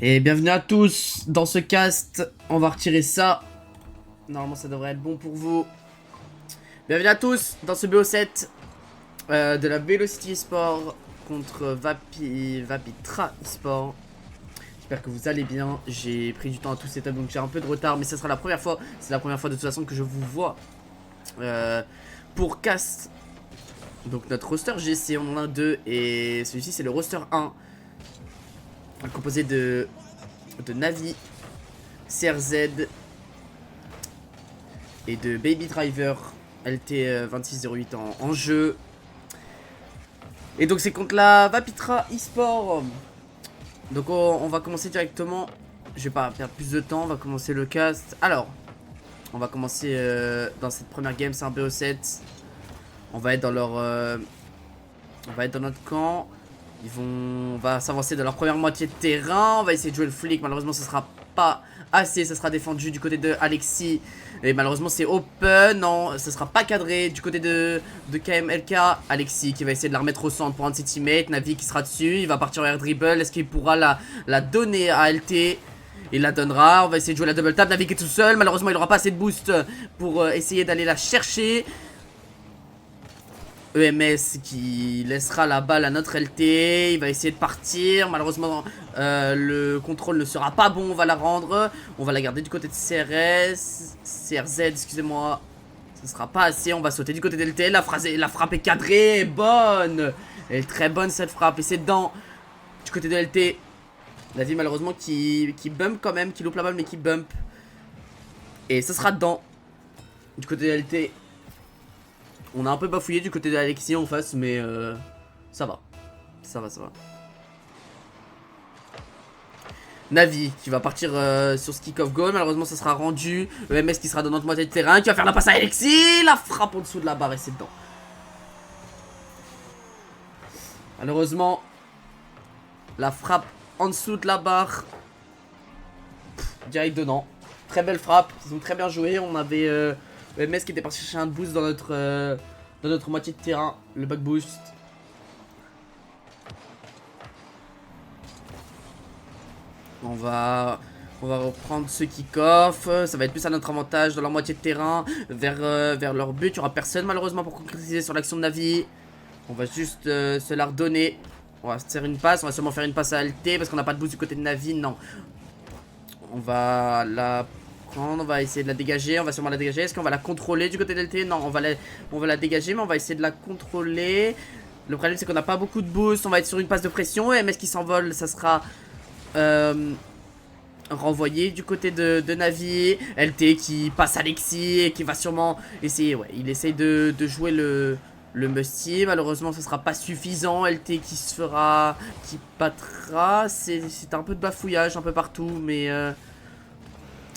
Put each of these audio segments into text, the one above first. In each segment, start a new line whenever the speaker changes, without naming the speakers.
Et bienvenue à tous dans ce cast. On va retirer ça. Normalement ça devrait être bon pour vous. Bienvenue à tous dans ce BO7 de la Velocity Esport contre Vapitra Esport. J'espère que vous allez bien. J'ai pris du temps à tout setup donc j'ai un peu de retard, mais ça sera la première fois. C'est la première fois de toute façon que je vous vois pour cast. Donc notre roster GC, on en a deux et celui-ci c'est le roster 1. Composé de Navi, CRZ et de Baby Driver LT 2608 en jeu. Et donc c'est contre la Vapitra eSport. Donc on va commencer directement. Je vais pas perdre plus de temps, on va commencer le cast. Alors, on va commencer dans cette première game, c'est un BO7. On va être dans leur... on va être dans notre camp. On va s'avancer dans leur première moitié de terrain. On va essayer de jouer le flic. Malheureusement, ce sera pas assez. Ça sera défendu du côté de Alexis. Et malheureusement, c'est open. Non, ça sera pas cadré du côté de KMLK. Alexis qui va essayer de la remettre au centre pour un de ses teammates. Navi qui sera dessus. Il va partir en air dribble. Est-ce qu'il pourra la donner à LT? Il la donnera. On va essayer de jouer la double tap. Navi qui est tout seul. Malheureusement, il n'aura pas assez de boost pour essayer d'aller la chercher. EMS qui laissera la balle à notre LT. Il va essayer de partir. Malheureusement, le contrôle ne sera pas bon. On va la rendre. On va la garder du côté de CRZ, excusez-moi. Ce sera pas assez. On va sauter du côté de LT. La frappe est cadrée. Bonne. Elle est très bonne cette frappe. Et c'est dedans. Du côté de LT. La vie malheureusement qui bump quand même. Qui loupe la balle mais qui bump. Et ce sera dedans. Du côté de LT. On a un peu bafouillé du côté d'Alexis en face, mais ça va. Ça va. Navi qui va partir sur ce kick-off goal. Malheureusement, ça sera rendu. EMS qui sera dans notre moitié de terrain. Qui va faire la passe à Alexis. La frappe en dessous de la barre et c'est dedans. Malheureusement, la frappe en dessous de la barre. Direct dedans. Très belle frappe. Ils ont très bien joué. On avait EMS qui était parti chercher un boost dans notre moitié de terrain. Le back boost. On va reprendre ce kick-off. Ça va être plus à notre avantage dans leur moitié de terrain. Vers leur but. Il n'y aura personne malheureusement pour concrétiser sur l'action de Navi. On va juste se la redonner. On va se faire une passe. On va sûrement faire une passe à LT parce qu'on n'a pas de boost du côté de Navi. Non. On va la prendre. On va essayer de la dégager. On va sûrement la dégager. Est-ce qu'on va la contrôler du côté de LT? Non, on va la dégager. Mais on va essayer de la contrôler. Le problème c'est qu'on n'a pas beaucoup de boost. On va être sur une passe de pression. Et MS qui s'envole, ça sera... renvoyé du côté de Navi. LT qui passe Alexis et qui va sûrement essayer. Ouais, il essaye de jouer le musty. Malheureusement, ce sera pas suffisant. LT qui se fera. Qui battra. C'est un peu de bafouillage un peu partout. Mais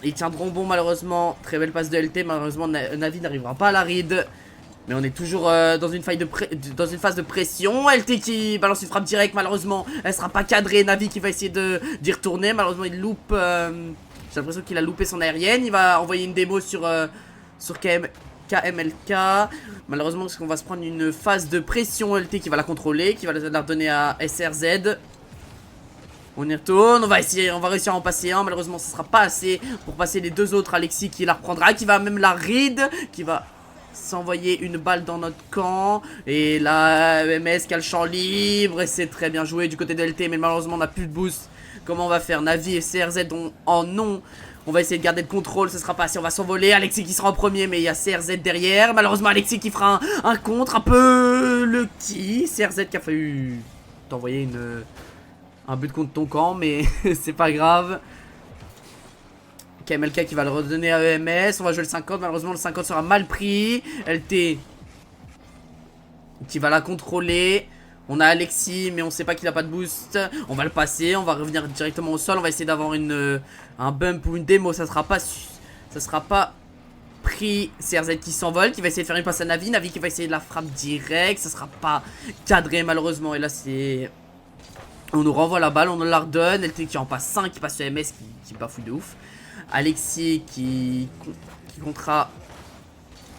ils tiendront bon, malheureusement. Très belle passe de LT. Malheureusement, Navi n'arrivera pas à la ride. Mais on est toujours dans une phase de pression. LT qui balance une frappe directe. Malheureusement, elle sera pas cadrée. Navi qui va essayer d'y retourner. Malheureusement, il loupe. J'ai l'impression qu'il a loupé son aérienne. Il va envoyer une démo sur KMLK. Malheureusement, parce qu'on va se prendre une phase de pression. LT qui va la contrôler. Qui va la redonner à SRZ. On y retourne, on va réussir à en passer un. Malheureusement, ce sera pas assez pour passer les deux autres. Alexis qui la reprendra. Qui va même la ride. Qui va... s'envoyer une balle dans notre camp. Et là EMS qui a le champ libre. Et c'est très bien joué du côté de LT. Mais malheureusement on n'a plus de boost. Comment on va faire? Navi et CRZ en non. On va essayer de garder le contrôle. Ce sera pas assez, on va s'envoler. Alexis qui sera en premier. Mais il y a CRZ derrière. Malheureusement Alexis qui fera un contre. Un peu le qui. CRZ qui a failli t'envoyer un but contre ton camp. Mais c'est pas grave. KMLK qui va le redonner à EMS. On va jouer le 50. Malheureusement, le 50 sera mal pris. LT qui va la contrôler. On a Alexis, mais on sait pas qu'il a pas de boost. On va le passer. On va revenir directement au sol. On va essayer d'avoir un bump ou une démo. Ça sera pas pris. CRZ qui s'envole. Qui va essayer de faire une passe à Navi. Navi qui va essayer de la frappe direct. Ça sera pas cadré, malheureusement. Et là, c'est... On nous renvoie la balle. On nous la redonne. LT qui en passe 5. Qui passe sur EMS qui bafouille de ouf. Alexis qui comptera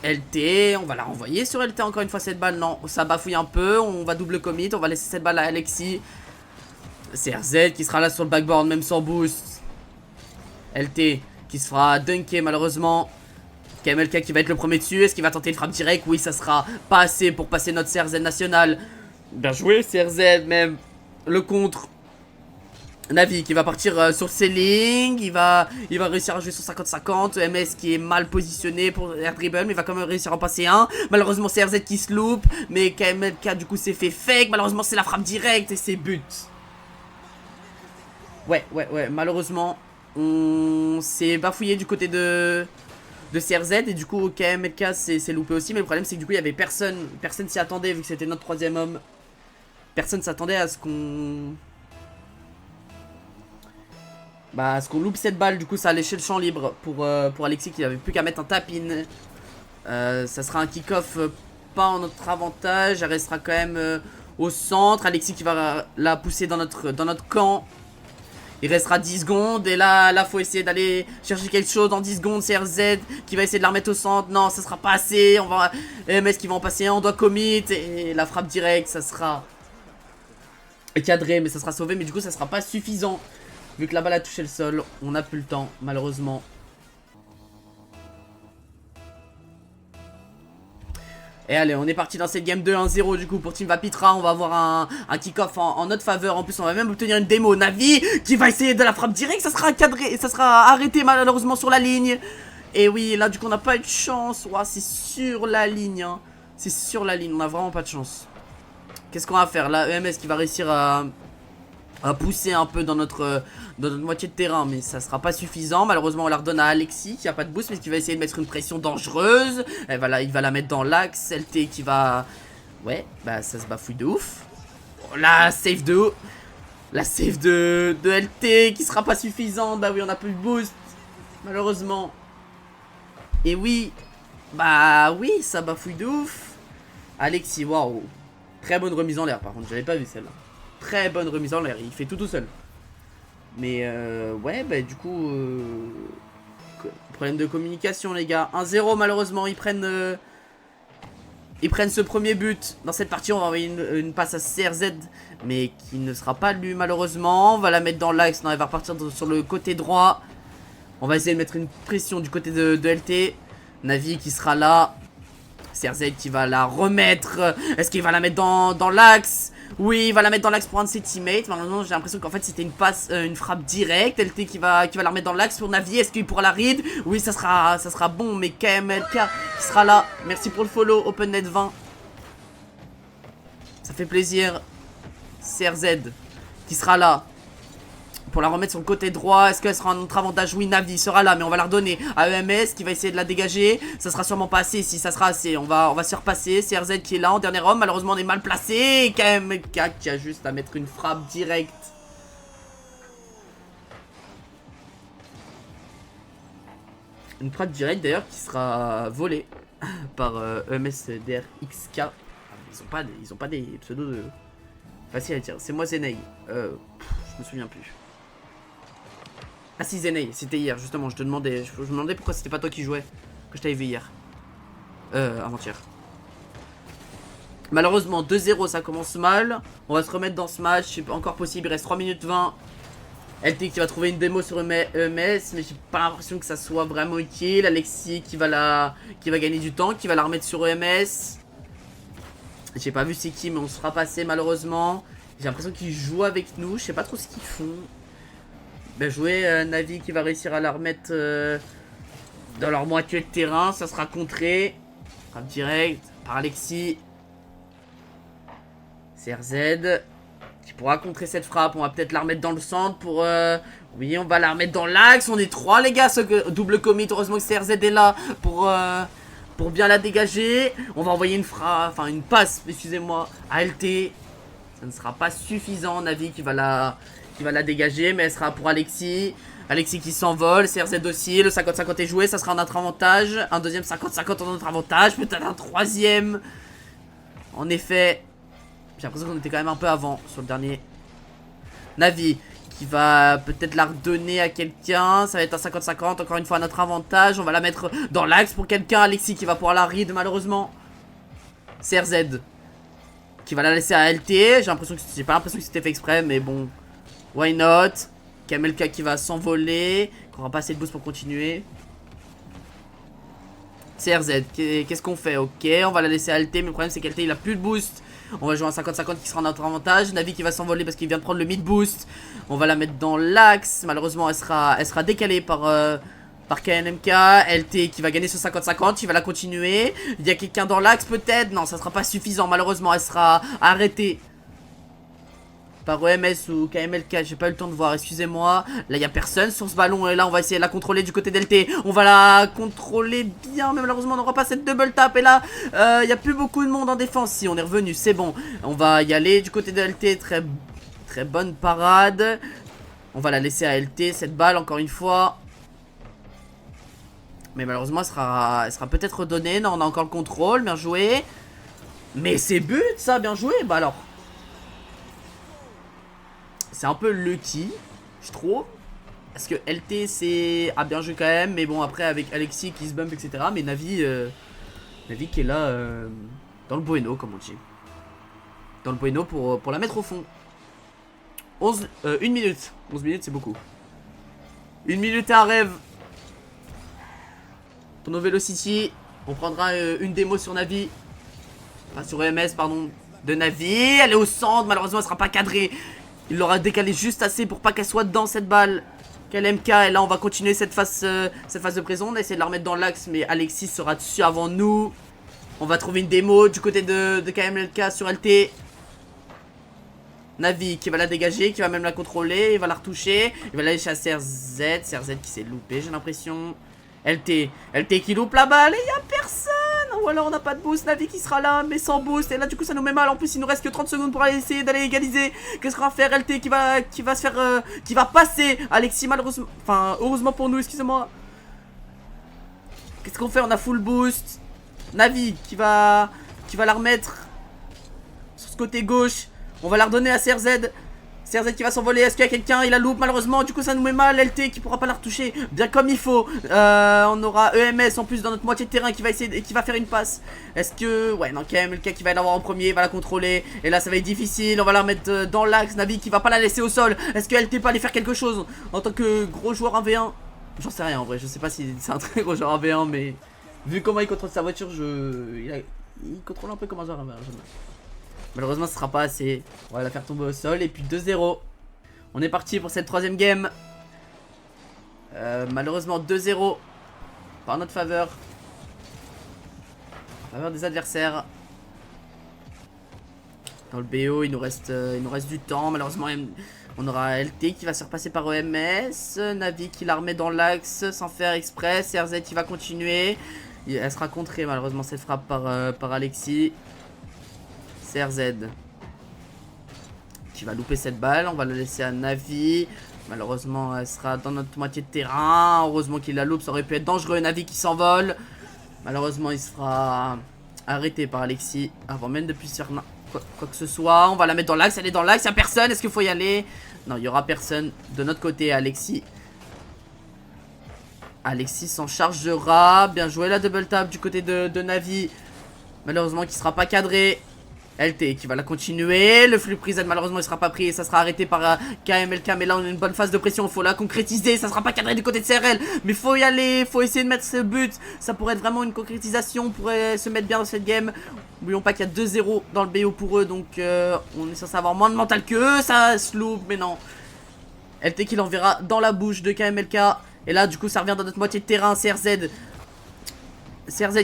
LT. On va la renvoyer sur LT encore une fois cette balle. Non, ça bafouille un peu. On va double commit. On va laisser cette balle à Alexis. CRZ qui sera là sur le backboard même sans boost. LT qui se fera dunker malheureusement. KMLK qui va être le premier dessus. Est-ce qu'il va tenter une frappe directe? Oui, ça sera pas assez pour passer notre CRZ national. Bien joué CRZ même. Le contre. Navi qui va partir sur ses lignes. Il va réussir à jouer sur 50-50. MS qui est mal positionné pour air dribble. Mais il va quand même réussir à en passer un. Malheureusement CRZ qui se loupe. Mais KMLK du coup s'est fait fake. Malheureusement c'est la frappe directe et c'est but. Ouais. Malheureusement on s'est bafouillé du côté de CRZ. Et du coup KMLK s'est loupé aussi. Mais le problème c'est que du coup il y avait personne. Personne s'y attendait vu que c'était notre troisième homme. Personne s'attendait à ce qu'on... à ce qu'on loupe cette balle. Du coup ça a léché le champ libre pour Alexis qui n'avait plus qu'à mettre un tap-in. Ça sera un kick-off pas en notre avantage. Elle restera quand même au centre. Alexis qui va la pousser dans notre camp. Il restera 10 secondes. Et là faut essayer d'aller chercher quelque chose dans 10 secondes. CRZ qui va essayer de la remettre au centre. Non, ça sera pas assez. On va... MS qui va en passer un. On doit commit. Et la frappe directe, ça sera cadré. Mais ça sera sauvé. Mais du coup, ça sera pas suffisant. Vu que la balle a touché le sol. On n'a plus le temps, malheureusement. Et allez, on est parti dans cette game 2 1-0 du coup pour Team Vapitra. On va avoir un kick-off en notre faveur. En plus, on va même obtenir une démo. Navi qui va essayer de la frappe directe. Ça sera cadré, ça sera arrêté malheureusement sur la ligne. Et oui, là du coup, on n'a pas eu de chance. Ouah, c'est sur la ligne. Hein. C'est sur la ligne. On n'a vraiment pas de chance. Qu'est-ce qu'on va faire là? EMS qui va réussir à pousser un peu dans notre moitié de terrain, mais ça sera pas suffisant. Malheureusement on la redonne à Alexis qui a pas de boost mais qui va essayer de mettre une pression dangereuse. Il va la mettre dans l'axe. LT qui va... Ouais, ça se bafouille de ouf. Oh, la save de LT qui sera pas suffisante. Bah oui, on a plus de boost malheureusement. Et oui, oui, ça bafouille de ouf. Alexis, waouh. Très bonne remise en l'air par contre, j'avais pas vu celle-là. Très bonne remise en l'air, il fait tout seul. Mais ouais, du coup problème de communication les gars. 1-0 malheureusement, ils prennent ce premier but. Dans cette partie on va envoyer une passe à CRZ, mais qui ne sera pas lu malheureusement. On va la mettre dans l'axe, non elle va repartir sur le côté droit. On va essayer de mettre une pression du côté de LT. Navi qui sera là. CRZ qui va la remettre. Est-ce qu'il va la mettre dans l'axe? Oui, il va la mettre dans l'axe pour un de ses teammates. Malheureusement, j'ai l'impression qu'en fait c'était une frappe directe. LT qui va la remettre dans l'axe pour Navi. Est-ce qu'il pourra la read? Oui, ça sera bon. Mais KMLK qui sera là. Merci pour le follow. OpenNet 20. Ça fait plaisir. CRZ qui sera là pour la remettre sur le côté droit. Est-ce qu'elle sera un autre avantage? Oui, Navi sera là, mais on va la redonner à EMS qui va essayer de la dégager. Ça sera sûrement pas assez. Si ça sera assez, on va se faire passer. CRZ qui est là en dernier homme. Malheureusement, on est mal placé. Et KMLK qui a juste à mettre une frappe directe. Une frappe directe d'ailleurs qui sera volée par EMSDRXK. Ils ont pas des pseudos de... Facile à dire. C'est moi Zenei. Je me souviens plus. Ah si Zenei, c'était hier justement, je me demandais pourquoi c'était pas toi qui jouais, que je t'avais vu hier. Avant-hier. Malheureusement 2-0 ça commence mal. On va se remettre dans ce match, c'est pas encore possible, il reste 3 minutes 20. LT qui va trouver une démo sur EMS, mais j'ai pas l'impression que ça soit vraiment utile. Alexis qui va gagner du temps, qui va la remettre sur EMS. J'ai pas vu c'est qui mais on se fera passer malheureusement. J'ai l'impression qu'ils jouent avec nous, je sais pas trop ce qu'ils font. Bien joué, Navi qui va réussir à la remettre dans leur moitié de terrain. Ça sera contré. Frappe direct par Alexis. CRZ qui pourra contrer cette frappe. On va peut-être la remettre dans le centre pour... Oui, on va la remettre dans l'axe. On est 3 les gars, ce double commit. Heureusement que CRZ est là pour bien la dégager. On va envoyer une passe, excusez-moi, à LT. Ça ne sera pas suffisant. Navi qui va la dégager, mais elle sera pour Alexis. Alexis qui s'envole, CRZ aussi. Le 50-50 est joué, ça sera notre avantage. Un deuxième 50-50 en notre avantage. Peut-être un troisième. En effet, j'ai l'impression qu'on était quand même un peu avant sur le dernier. Navi qui va peut-être la redonner à quelqu'un. Ça va être un 50-50, encore une fois à notre avantage. On va la mettre dans l'axe pour quelqu'un. Alexis qui va pouvoir la read malheureusement. CRZ qui va la laisser à LT. J'ai pas l'impression que c'était fait exprès, mais bon, Why not? Kamelka qui va s'envoler. Qui aura pas assez de boost pour continuer. CRZ, qu'est-ce qu'on fait? Ok, on va la laisser halter, mais le problème c'est qu'LT il a plus de boost. On va jouer un 50-50 qui sera notre avantage. Navi qui va s'envoler parce qu'il vient de prendre le mid boost. On va la mettre dans l'axe. Malheureusement, elle sera décalée par KNMK. LT qui va gagner ce 50-50. Il va la continuer. Il y a quelqu'un dans l'axe peut-être. Non, ça sera pas suffisant. Malheureusement, elle sera arrêtée par EMS ou KMLK, j'ai pas eu le temps de voir, excusez-moi. Là, il y a personne sur ce ballon et là, on va essayer de la contrôler du côté d'LT. On va la contrôler bien, mais malheureusement, on n'aura pas cette double tap. Et là, il y a plus beaucoup de monde en défense. Si, on est revenu, c'est bon. On va y aller du côté de LT, très bonne parade. On va la laisser à LT, cette balle, encore une fois. Mais malheureusement, elle sera peut-être redonnée. Non, on a encore le contrôle, bien joué. Mais c'est but, ça, bien joué. Bah alors... C'est un peu lucky, je trouve. Parce que LT a bien joué quand même. Mais bon, après avec Alexis qui se bump, etc. Mais Navi qui est là dans le bueno, comme on dit. Dans le bueno pour la mettre au fond. 1 minute. 11 minutes, c'est beaucoup. 1 minute et un rêve. Pour nos Velocity. On prendra une démo sur Navi. Enfin, sur EMS, pardon. De Navi. Elle est au centre. Malheureusement, elle sera pas cadrée. Il l'aura décalé juste assez pour pas qu'elle soit dans cette balle. KLMK, et là on va continuer cette phase de prison. On a essayé de la remettre dans l'axe, mais Alexis sera dessus avant nous. On va trouver une démo du côté de KMLK sur LT. Navi qui va la dégager, qui va même la contrôler. Il va la retoucher. Il va la laisser à CRZ. CRZ qui s'est loupé, j'ai l'impression. LT qui loupe la balle et il n'y a personne. Ou alors on n'a pas de boost. Navi qui sera là mais sans boost. Et là du coup ça nous met mal. En plus il nous reste que 30 secondes pour aller essayer d'aller égaliser. Qu'est-ce qu'on va faire? LT qui va se faire qui va passer. Alexis malheureusement, enfin heureusement pour nous, excusez-moi. Qu'est-ce qu'on fait? On a full boost. Navi qui va la remettre sur ce côté gauche. On va la redonner à CRZ. CRZ qui va s'envoler, est-ce qu'il y a quelqu'un? Il a loupe malheureusement, du coup ça nous met mal. LT qui pourra pas la retoucher bien comme il faut. On aura EMS en plus dans notre moitié de terrain qui va essayer, qui va faire une passe. Est-ce que... Ouais non, KMLK qui va l'avoir en premier, va la contrôler. Et là ça va être difficile, on va la remettre dans l'axe. Navi qui va pas la laisser au sol. Est-ce que LT peut aller faire quelque chose en tant que gros joueur 1v1? J'en sais rien en vrai, je sais pas si c'est un très gros joueur 1v1, mais... Vu comment il contrôle sa voiture, il contrôle un peu comme un joueur 1v1. Malheureusement ce sera pas assez. On va la faire tomber au sol et puis 2-0. On est parti pour cette troisième game. Malheureusement 2-0 par notre faveur. En faveur des adversaires. Dans le BO il nous reste du temps. Malheureusement on aura LT qui va se repasser par EMS. Navi qui la remet dans l'axe sans faire exprès. CRZ qui va continuer. Elle sera contrée malheureusement cette frappe par Alexis. CRZ qui va louper cette balle. On va la laisser à Navi. Malheureusement elle sera dans notre moitié de terrain. Heureusement qu'il la loupe, ça aurait pu être dangereux. Navi qui s'envole. Malheureusement il sera arrêté par Alexis avant même de puisse faire quoi que ce soit. On va la mettre dans l'axe, elle est dans l'axe, il n'y a personne. Est-ce qu'il faut y aller? Non, il n'y aura personne de notre côté. Alexis s'en chargera. Bien joué la double tap du côté de Navi. Malheureusement qui sera pas cadré. LT qui va la continuer. Le flux prise malheureusement il sera pas pris et ça sera arrêté par KMLK. Mais là on a une bonne phase de pression. Il faut la concrétiser. Ça sera pas cadré du côté de CRL. Mais faut y aller. Faut essayer de mettre ce but. Ça pourrait être vraiment une concrétisation. On pourrait se mettre bien dans cette game. N'oublions pas qu'il y a 2-0 dans le BO pour eux. Donc on est censé avoir moins de mental que eux. Ça se loupe. Mais non. LT qui l'enverra dans la bouche de KMLK. Et là du coup ça revient dans notre moitié de terrain. CRZ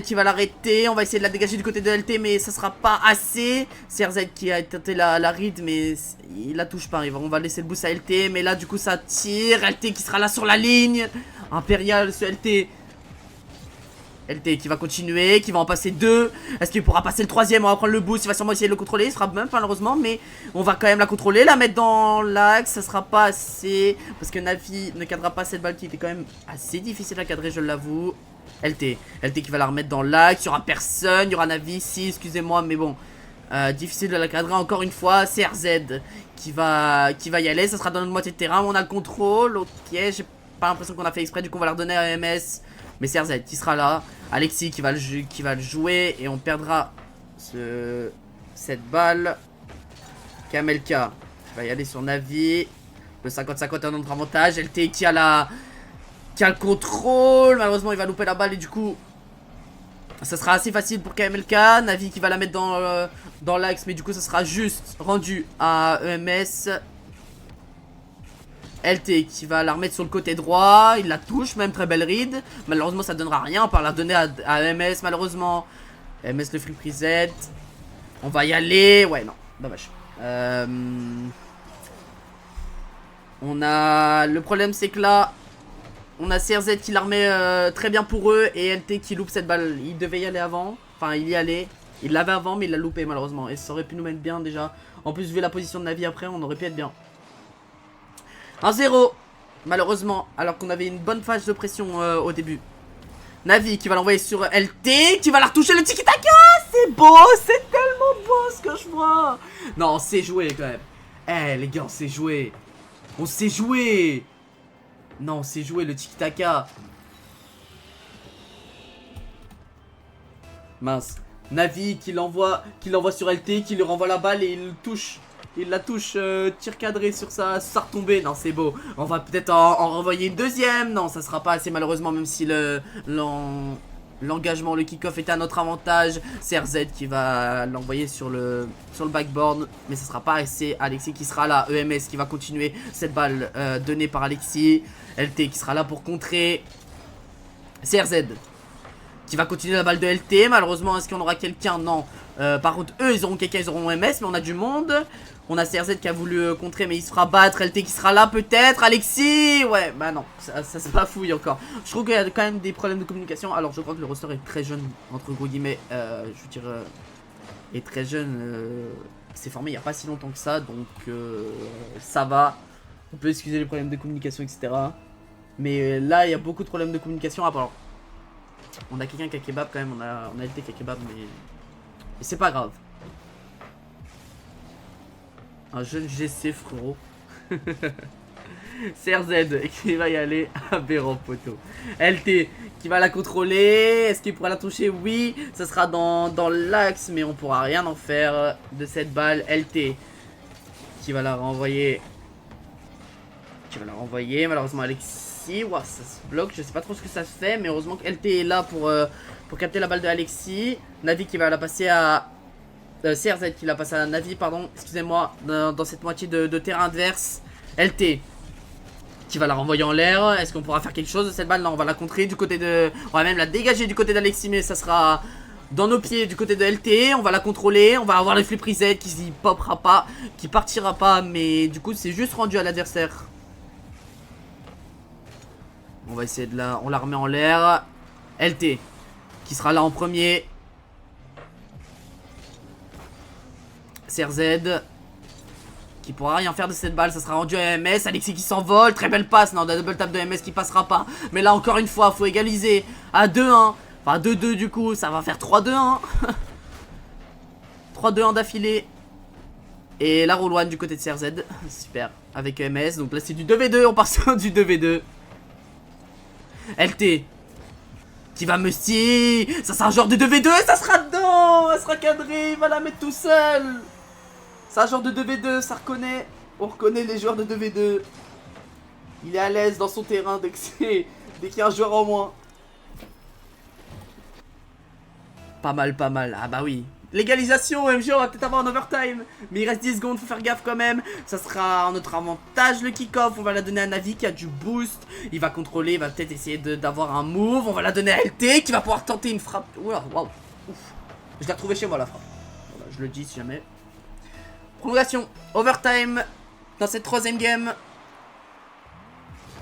qui va l'arrêter. On va essayer de la dégager du côté de LT, mais ça sera pas assez. CRZ qui a tenté la ride, mais il la touche pas. On va laisser le boost à LT, mais là du coup ça tire. LT qui sera là sur la ligne. Impérial ce LT. LT qui va continuer, qui va en passer 2. Est-ce qu'il pourra passer le troisième? On va prendre le boost, il va sûrement essayer de le contrôler. Il sera bump malheureusement, mais on va quand même la contrôler, la mettre dans l'axe. Ça sera pas assez, parce que Navi ne cadrera pas cette balle qui était quand même assez difficile à cadrer, je l'avoue. LT qui va la remettre dans l'axe. Il n'y aura personne, il y aura Navi, si, excusez-moi, mais bon. Difficile de la cadrer encore une fois. CRZ qui va y aller. Ça sera dans notre moitié de terrain. On a le contrôle. Ok, j'ai pas l'impression qu'on a fait exprès. Du coup, on va la redonner à MS. Mais CRZ qui sera là. Alexis qui va le jouer. Et on perdra cette balle. Kamelka qui va y aller sur Navi. Le 50-50 est à notre avantage. LT qui a le contrôle. Malheureusement, il va louper la balle et du coup, ça sera assez facile pour KMLK. Navi qui va la mettre dans l'axe, mais du coup, ça sera juste rendu à EMS. LT qui va la remettre sur le côté droit. Il la touche, même très belle read. Malheureusement, ça donnera rien. On va la donner à EMS, malheureusement. EMS le flip reset. On va y aller. Ouais, non, dommage. On a... Le problème, c'est que là, on a CRZ qui la remet très bien pour eux. Et LT qui loupe cette balle. Il devait y aller avant. Enfin, il y allait. Il l'avait avant, mais il l'a loupé, malheureusement. Et ça aurait pu nous mettre bien, déjà. En plus, vu la position de Navi après, on aurait pu être bien. 1-0, malheureusement, alors qu'on avait une bonne phase de pression au début. Navi qui va l'envoyer sur LT, qui va la retoucher le tiki-taka. C'est beau, c'est tellement beau ce que je vois. Non, on sait jouer quand même. Eh les gars, on sait jouer. On sait jouer. Non, on sait jouer le tiki-taka. Mince. Navi qui l'envoie sur LT, qui lui renvoie la balle et il touche. Il la touche, tir cadré sur sa retombée. Non, c'est beau. On va peut-être en renvoyer une deuxième. Non, ça sera pas assez malheureusement, même si l'engagement, le kick-off est à notre avantage. CRZ qui va l'envoyer sur le backboard. Mais ça sera pas assez. Alexis qui sera là. EMS qui va continuer cette balle donnée par Alexis. LT qui sera là pour contrer. CRZ qui va continuer la balle de LT. Malheureusement, est-ce qu'on aura quelqu'un? Non. Par contre, eux, ils auront quelqu'un, ils auront MS, mais on a du monde. On a CRZ qui a voulu contrer, mais il se fera battre. LT qui sera là, peut-être. Alexis, ouais, bah non, ça se bafouille encore. Je trouve qu'il y a quand même des problèmes de communication. Alors, je crois que le roster est très jeune, entre gros guillemets. Je veux dire, est très jeune. C'est formé il n'y a pas si longtemps que ça, donc ça va. On peut excuser les problèmes de communication, etc. Mais là, il y a beaucoup de problèmes de communication. Alors, on a quelqu'un qui a kebab quand même. On a LT qui a kebab, mais c'est pas grave. Un jeune GC, frérot. CRZ qui va y aller à Béron-Poteau. LT qui va la contrôler. Est-ce qu'il pourra la toucher? Oui. Ça sera dans l'axe, mais on pourra rien en faire de cette balle. LT qui va la renvoyer. Malheureusement, Alexis. Wow, ça se bloque. Je sais pas trop ce que ça fait, mais heureusement que LT est là pour capter la balle de Alexis. Navi qui va la passer à... CRZ qui l'a passé à Navi, pardon, excusez-moi, dans cette moitié de terrain adverse. LT qui va la renvoyer en l'air. Est-ce qu'on pourra faire quelque chose de cette balle? Non, on va la contrer du côté de... On va même la dégager du côté d'Alexis, mais ça sera dans nos pieds du côté de LT. On va la contrôler, on va avoir les flip reset qui s'y popera pas, qui partira pas, mais du coup c'est juste rendu à l'adversaire. On va essayer de la... On la remet en l'air. LT qui sera là en premier. CRZ qui pourra rien faire de cette balle. Ça sera rendu à MS. Alexis qui s'envole. Très belle passe. Non, la double tap de MS qui passera pas. Mais là encore une fois, faut égaliser à 2-1. Enfin 2-2 du coup. Ça va faire 3-2-1. 3-2-1 d'affilée. Et la roll one du côté de CRZ. Super. Avec MS. Donc là c'est du 2v2. On part sur du 2v2. LT qui va Musty. Ça sera un genre de 2v2. Ça sera dedans. Elle sera cadrée. Il va la mettre tout seul. C'est un genre de 2v2. Ça reconnaît. On reconnaît les joueurs de 2v2. Il est à l'aise dans son terrain dès qu'il y a un joueur en moins. Pas mal, pas mal. Ah bah oui. L'égalisation, MJ, on va peut-être avoir un overtime. Mais il reste 10 secondes, faut faire gaffe quand même. Ça sera en notre avantage le kick-off. On va la donner à Navi qui a du boost. Il va contrôler, il va peut-être essayer d'avoir un move. On va la donner à LT qui va pouvoir tenter une frappe. Oula, waouh. Ouf. Je l'ai retrouvée chez moi la frappe. Voilà, je le dis si jamais. Prolongation, overtime dans cette troisième game.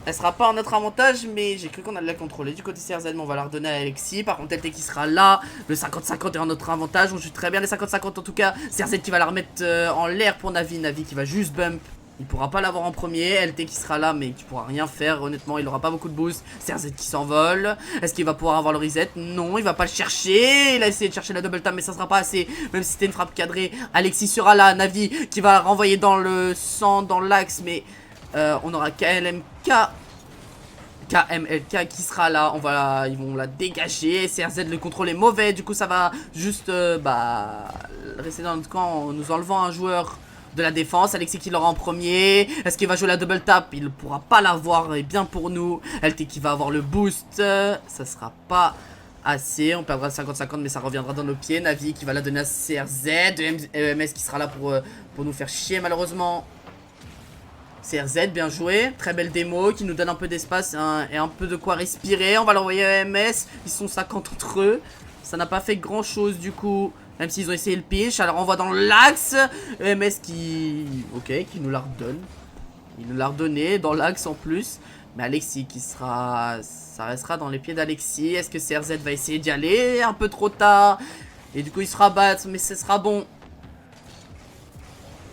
Elle sera pas en notre avantage, mais j'ai cru qu'on allait la contrôler du côté CRZ, mais on va la redonner à Alexis. Par contre, LT qui sera là. Le 50-50 est en notre avantage. On joue très bien les 50-50 en tout cas. CRZ qui va la remettre en l'air pour Navi. Navi qui va juste bump. Il pourra pas l'avoir en premier. LT qui sera là, mais qui pourra rien faire. Honnêtement, il aura pas beaucoup de boost. CRZ qui s'envole. Est-ce qu'il va pouvoir avoir le reset? Non, il va pas le chercher. Il a essayé de chercher la double tap, mais ça sera pas assez. Même si c'était une frappe cadrée. Alexis sera là. Navi qui va renvoyer dans le sang, dans l'axe, mais on aura KMLK qui sera là. Ils vont la dégager. CRZ, le contrôle est mauvais. Du coup, ça va juste rester dans notre camp en nous enlevant un joueur de la défense. Alexis qui l'aura en premier. Est-ce qu'il va jouer la double tap? Il ne pourra pas l'avoir, et bien pour nous. LT qui va avoir le boost. Ça sera pas assez. On perdra 50-50, mais ça reviendra dans nos pieds. Navi qui va la donner à CRZ. EMS qui sera là pour nous faire chier, malheureusement. CRZ, bien joué. Très belle démo qui nous donne un peu d'espace et un peu de quoi respirer. On va l'envoyer à EMS. Ils sont 50 entre eux. Ça n'a pas fait grand chose du coup. Même s'ils ont essayé le pinch. Alors on va dans l'axe. EMS qui... Ok, qui nous la redonne. Il nous l'a redonné dans l'axe en plus. Mais Alexis qui sera... Ça restera dans les pieds d'Alexis. Est-ce que CRZ va essayer d'y aller? Un peu trop tard. Et du coup il se rabatte. Mais ce sera bon.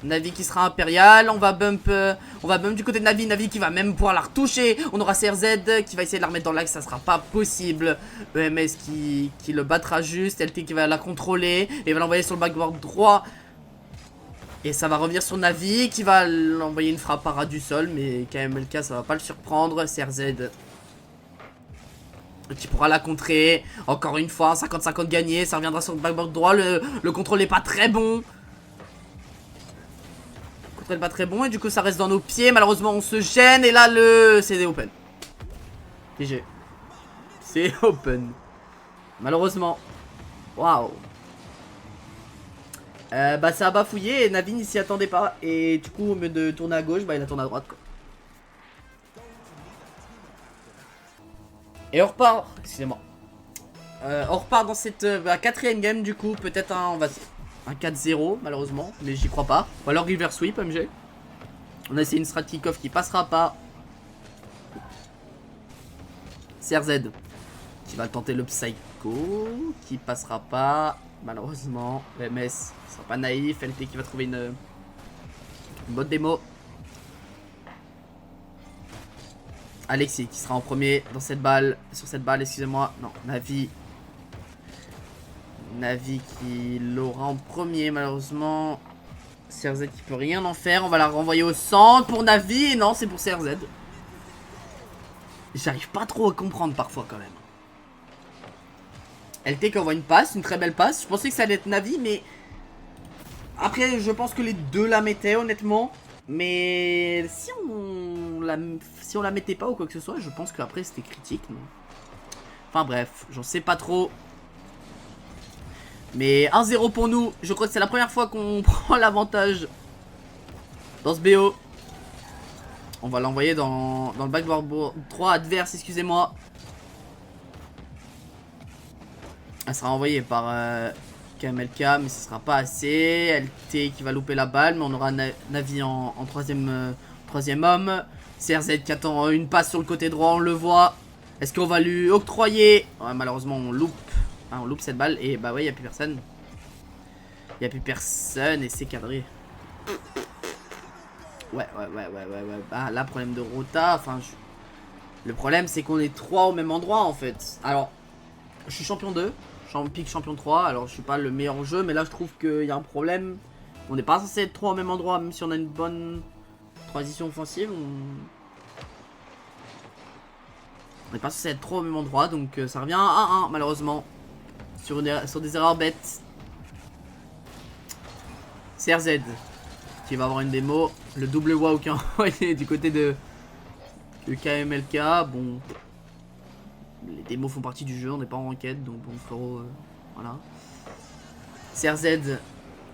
Navi qui sera impérial, on va bump du côté de Navi, Navi qui va même pouvoir la retoucher. On aura CRZ qui va essayer de la remettre dans l'axe, ça sera pas possible. EMS qui le battra juste, LT qui va la contrôler et va l'envoyer sur le backboard droit. Et ça va revenir sur Navi qui va l'envoyer une frappe à ras du sol, mais KMLK ça va pas le surprendre. CRZ qui pourra la contrer. Encore une fois, 50-50 gagné, ça reviendra sur le backboard droit, le contrôle n'est pas très bon. Pas très bon et du coup ça reste dans nos pieds. Malheureusement on se gêne et là c'est open. GG. C'est open. Malheureusement. Waouh. Bah ça a bafouillé et Navi n'y s'y attendait pas. Et du coup au lieu de tourner à gauche, bah il a tourné à droite quoi. Et on repart. Excusez-moi. On repart dans cette quatrième game du coup. Peut-être on va... Un 4-0 malheureusement, mais j'y crois pas. Ou alors river sweep MG. On a essayé une strat kick-off qui passera pas. CRZ qui va tenter le psycho, qui passera pas malheureusement. MS sera pas naïf. LT qui va trouver une bonne démo. Alexis qui sera en premier dans cette balle, sur cette balle, excusez-moi. Non, Navi qui l'aura en premier malheureusement. CRZ qui peut rien en faire. On va la renvoyer au centre pour Navi. Non, c'est pour CRZ. J'arrive pas trop à comprendre parfois quand même. LT qui envoie une passe, une très belle passe. Je pensais que ça allait être Navi, mais... Après, je pense que les deux la mettaient honnêtement. Mais si on la mettait pas ou quoi que ce soit, je pense qu'après c'était critique. Non, enfin bref, j'en sais pas trop. Mais 1-0 pour nous. Je crois que c'est la première fois qu'on prend l'avantage dans ce BO. On va l'envoyer dans le backboard 3 adverse, excusez-moi. Elle sera envoyée par KMLK, mais ce sera pas assez. LT qui va louper la balle, mais on aura Navi en troisième homme. CRZ qui attend une passe sur le côté droit, on le voit. Est-ce qu'on va lui octroyer? Ouais, malheureusement, on loupe. On loupe cette balle et bah ouais, il n'y a plus personne. Il n'y a plus personne et c'est cadré. Ouais. Bah là, problème de rota. Enfin, le problème, c'est qu'on est 3 au même endroit en fait. Alors, je suis champion 2, pique champion 3. Alors, je suis pas le meilleur en jeu, mais là, je trouve qu'il y a un problème. On n'est pas censé être 3 au même endroit, même si on a une bonne transition offensive. On n'est pas censé être 3 au même endroit, donc ça revient à 1-1 malheureusement. Sur des erreurs bêtes. CRZ qui va avoir une démo. Le double wow qui est envoyé du côté de KMLK. Bon, les démos font partie du jeu, on n'est pas en enquête, donc bon frérot, voilà. CRZ,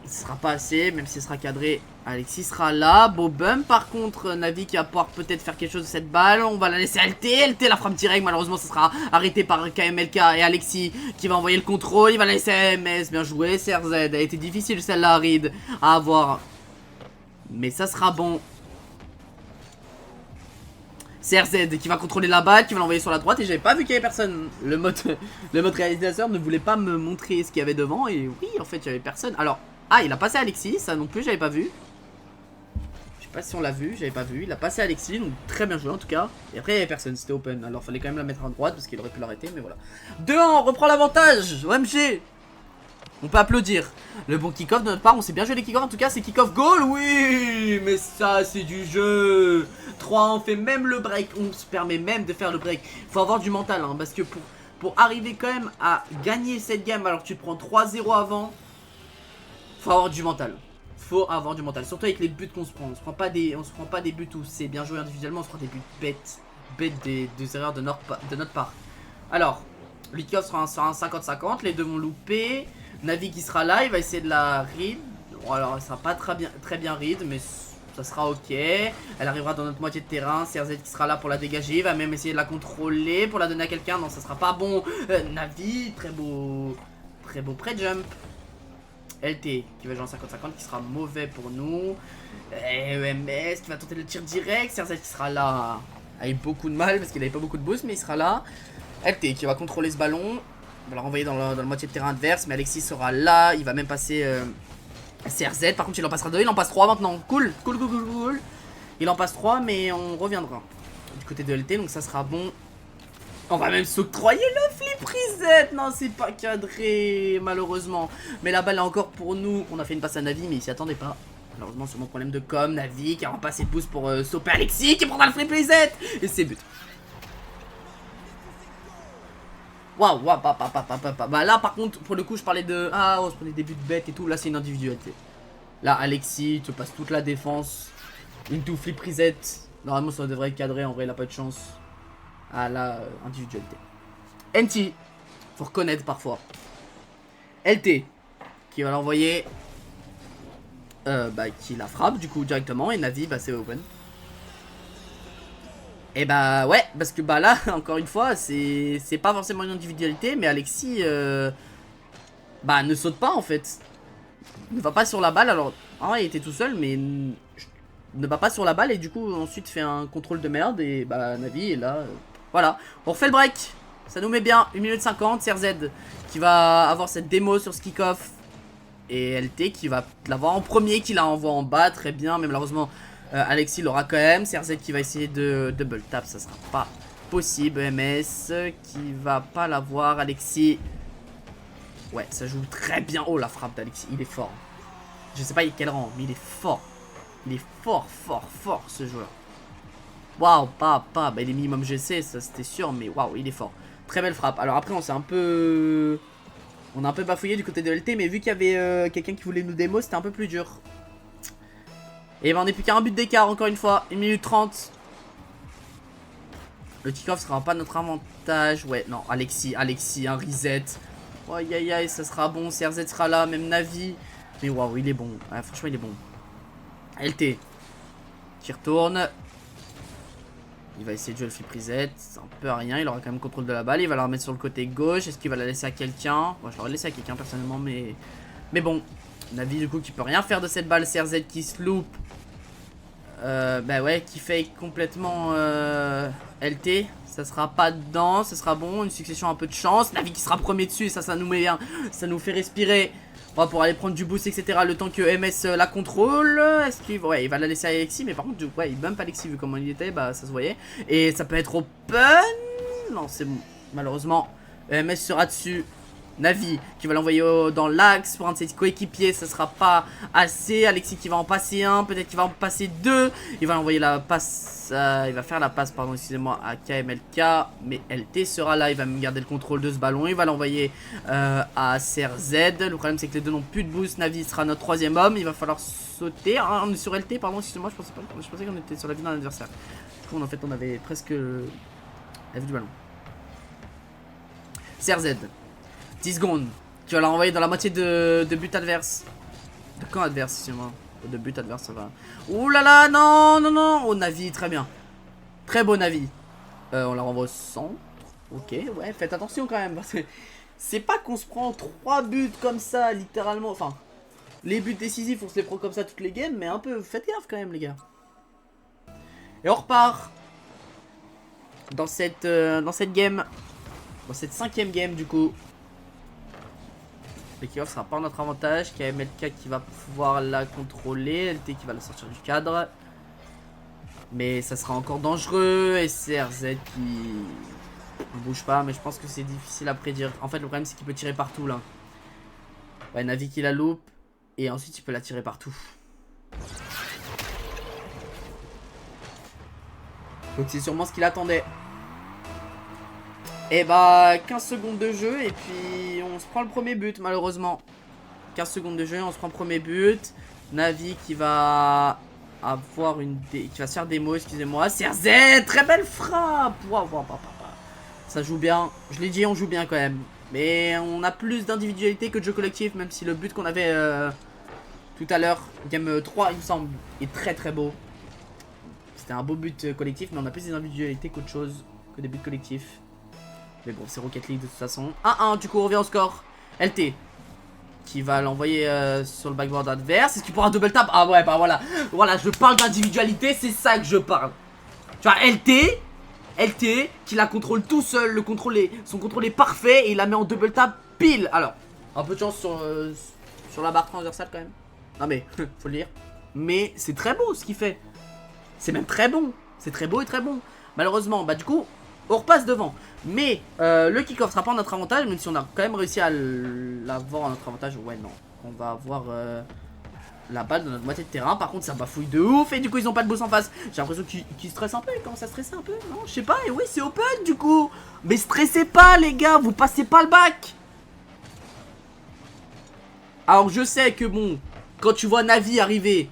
ce sera pas assez, même si ce sera cadré. Alexis sera là. Beau bump par contre. Navi qui va pouvoir peut-être faire quelque chose de cette balle. On va la laisser LT. LT la frappe direct. Malheureusement, ça sera arrêté par KMLK et Alexis qui va envoyer le contrôle. Il va la laisser MS. Bien joué. CRZ. Elle a été difficile celle-là, Reed, à avoir. Mais ça sera bon. CRZ qui va contrôler la balle, qui va l'envoyer sur la droite. Et j'avais pas vu qu'il y avait personne. Le mode réalisateur ne voulait pas me montrer ce qu'il y avait devant. Et oui, en fait, il y avait personne. Alors, ah, il a passé Alexis. Ça non plus, j'avais pas vu. Je sais pas si on l'a vu, j'avais pas vu. Il a passé Alexis, donc très bien joué en tout cas. Et après, il y avait personne, c'était open. Alors, fallait quand même la mettre à droite parce qu'il aurait pu l'arrêter. Mais voilà. 2-1, on reprend l'avantage. OMG. On peut applaudir. Le bon kick-off de notre part, on s'est bien joué les kick-off. En tout cas, c'est kick-off goal, oui. Mais ça, c'est du jeu. 3, on fait même le break. On se permet même de faire le break. Faut avoir du mental, hein, parce que pour arriver quand même à gagner cette game, alors que tu te prends 3-0 avant, faut avoir du mental. faut avoir du mental. Surtout avec les buts qu'on se prend. On se prend pas des buts où c'est bien joué individuellement, on se prend des buts bêtes. Bêtes des erreurs de notre part. Alors, le kick-off sera un 50-50, les deux vont louper. Navi qui sera là, il va essayer de la read. Bon, alors elle sera pas très bien read, mais ça sera ok. Elle arrivera dans notre moitié de terrain. CRZ qui sera là pour la dégager, il va même essayer de la contrôler pour la donner à quelqu'un. Non, ça sera pas bon. Navi, très beau pré-jump. LT qui va jouer en 50-50, qui sera mauvais pour nous. Et EMS qui va tenter le tir direct. CRZ qui sera là avec beaucoup de mal parce qu'il avait pas beaucoup de boost, mais il sera là. LT qui va contrôler ce ballon. On va la renvoyer dans le moitié de terrain adverse, mais Alexis sera là. Il va même passer CRZ. Par contre, il en passera 2, il en passe 3 maintenant. Cool. Il en passe 3, mais on reviendra du côté de LT, donc ça sera bon. On va même s'octroyer le flip reset. Non, c'est pas cadré, malheureusement. Mais la balle est encore pour nous. On a fait une passe à Navi, mais il s'y attendait pas. Malheureusement, sur mon problème de com, Navi qui a repassé de boost pour stopper Alexis, qui prendra le flip reset. Et c'est but. Waouh, bah là, par contre, pour le coup, je parlais de... Ah, on se prenait des buts bêtes et tout. Là, c'est une individualité. Là, Alexis te passe toute la défense. Into flip reset. Normalement, ça devrait être cadré. En vrai, il a pas de chance. Ah là, individualité. NT, faut reconnaître parfois. LT, qui va l'envoyer. Qui la frappe du coup directement. Et Navi, bah c'est open. Et bah ouais, parce que bah là, encore une fois, c'est pas forcément une individualité. Mais Alexis, bah ne saute pas en fait. Ne va pas sur la balle. Alors, en vrai, il était tout seul, mais ne va pas sur la balle. Et du coup, ensuite fait un contrôle de merde. Et bah Navi est là. Voilà, on refait le break. Ça nous met bien, 1 minute 50. CRZ qui va avoir cette démo sur ce kick-off. Et LT qui va l'avoir en premier, qui la envoie en bas. Très bien, mais malheureusement Alexis l'aura quand même. CRZ qui va essayer de double tap, ça sera pas possible. MS qui va pas l'avoir. Alexis. Ouais, ça joue très bien. Oh, la frappe d'Alexis, il est fort. Je sais pas quel rang, mais il est fort. Il est fort ce joueur. Waouh, bah il est minimum GC, ça c'était sûr, mais waouh, il est fort. Très belle frappe. Alors après, on a un peu bafouillé du côté de LT, mais vu qu'il y avait quelqu'un qui voulait nous démo, c'était un peu plus dur. Et ben on n'est plus qu'à un but d'écart, encore une fois. 1 minute 30. Le kick-off sera pas notre avantage. Ouais, non, Alexis, un reset. Aïe aïe aïe, ça sera bon. CRZ sera là, même Navi. Mais waouh, il est bon. Ouais, franchement, il est bon. LT qui retourne. Il va essayer de jouer le flip reset, c'est un peu à rien, il aura quand même contrôle de la balle, il va la remettre sur le côté gauche, est-ce qu'il va la laisser à quelqu'un? Moi je l'aurais laissé à quelqu'un personnellement, mais bon, Navi du coup qui peut rien faire de cette balle, CRZ qui se loupe, bah ouais, qui fait complètement LT, ça sera pas dedans, ça sera bon, une succession un peu de chance, Navi qui sera premier dessus, ça nous met bien, ça nous fait respirer. Pour aller prendre du boost, etc. Le temps que MS la contrôle. Est-ce qu'il ouais, il va la laisser à Alexis. Mais par contre, ouais, il bump Alexis vu comment il était. Bah, ça se voyait. Et ça peut être open. Non, c'est bon. Malheureusement, MS sera dessus. Navi qui va l'envoyer dans l'axe pour un de ses coéquipiers. Ça sera pas assez. Alexis qui va en passer un. Peut-être qu'il va en passer deux. Il va envoyer la passe. Il va faire la passe, pardon, excusez-moi, à KMLK. Mais LT sera là. Il va même garder le contrôle de ce ballon. Il va l'envoyer à CRZ. Le problème, c'est que les deux n'ont plus de boost. Navi sera notre troisième homme. Il va falloir sauter. Ah, on est sur LT, pardon, excusez-moi. Je pensais qu'on était sur la vie d'un adversaire. Du coup, en fait, on avait presque la vue du ballon. CRZ. 10 secondes. Tu vas la renvoyer dans la moitié de but adverse. De camp adverse, excusez-moi. De but adverse, ça va. Ouh là là, non. Oh, Navi, très bien. Très beau Navi. On la renvoie au centre. Ok, ouais, faites attention quand même. Parce que c'est pas qu'on se prend 3 buts comme ça, littéralement. Enfin, les buts décisifs, on se les prend comme ça toutes les games. Mais un peu, faites gaffe quand même, les gars. Et on repart. Dans cette game. Dans cette 5ème game, du coup. Le kick-off sera pas en notre avantage. KMLK qui va pouvoir la contrôler. LT qui va la sortir du cadre. Mais ça sera encore dangereux. Et CRZ qui ne bouge pas. Mais je pense que c'est difficile à prédire. En fait, le problème, c'est qu'il peut tirer partout là. Ouais, Navi qui la loupe. Et ensuite, il peut la tirer partout. Donc, c'est sûrement ce qu'il attendait. Et bah 15 secondes de jeu et puis on se prend le premier but malheureusement. 15 secondes de jeu, on se prend le premier but. Navi qui va avoir qui va se faire démo, excusez-moi. CRZ, très belle frappe. Waouh, waouh, waouh, waouh. Ça joue bien. Je l'ai dit, on joue bien quand même. Mais on a plus d'individualité que de jeu collectif, même si le but qu'on avait tout à l'heure, game 3 il me semble, est très très beau. C'était un beau but collectif, mais on a plus d'individualité qu'autre chose, que des buts collectifs. Mais bon, c'est Rocket League de toute façon. 1-1, du coup on revient au score. LT qui va l'envoyer sur le backboard adverse. Est-ce qu'il pourra double tap? Ah ouais, bah voilà. Voilà, je parle d'individualité, c'est ça que je parle. Tu vois, LT qui la contrôle tout seul, son contrôle est parfait et il la met en double tap pile. Alors, un peu de chance sur la barre transversale quand même. Non mais, faut le dire. Mais c'est très beau ce qu'il fait. C'est même très bon. C'est très beau et très bon. Malheureusement, bah du coup, on repasse devant. Mais le kick-off sera pas en notre avantage, même si on a quand même réussi à l'avoir en notre avantage. Ouais, non. On va avoir la balle de notre moitié de terrain. Par contre, ça bafouille de ouf. Et du coup, ils ont pas de boss en face. J'ai l'impression qu'ils stressent un peu. Ils commencent à stresser un peu. Non, je sais pas. Et oui, c'est open du coup. Mais stressez pas, les gars. Vous passez pas le bac. Alors, je sais que bon, quand tu vois Navi arriver,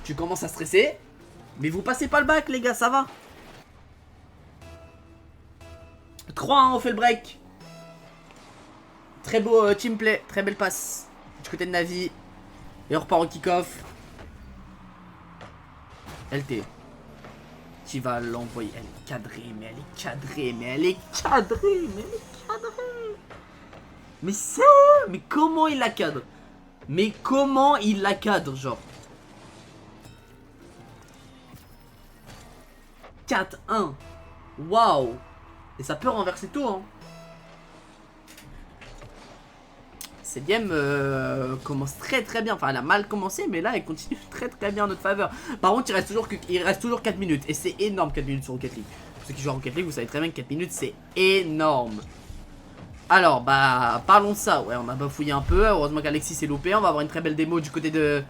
tu commences à stresser. Mais vous passez pas le bac, les gars. Ça va. 3-1, on fait le break. Très beau team play, très belle passe du côté de Navi. Et on repart au kick-off. LT qui va l'envoyer. Elle est cadrée, mais elle est cadrée, mais elle est cadrée, mais elle est cadrée. Mais c'est... Mais comment il la cadre? Mais comment il la cadre, genre 4-1. Waouh. Et ça peut renverser tout, hein. Cette game commence très très bien. Enfin, elle a mal commencé, mais là, elle continue très très bien en notre faveur. Par contre, il reste toujours 4 minutes. Et c'est énorme, 4 minutes sur Rocket League. Pour ceux qui jouent à Rocket League, vous savez très bien que 4 minutes, c'est énorme. Alors, bah, parlons de ça. Ouais, on a bafouillé un peu. Heureusement qu'Alexis s'est loupé. On va avoir une très belle démo du côté de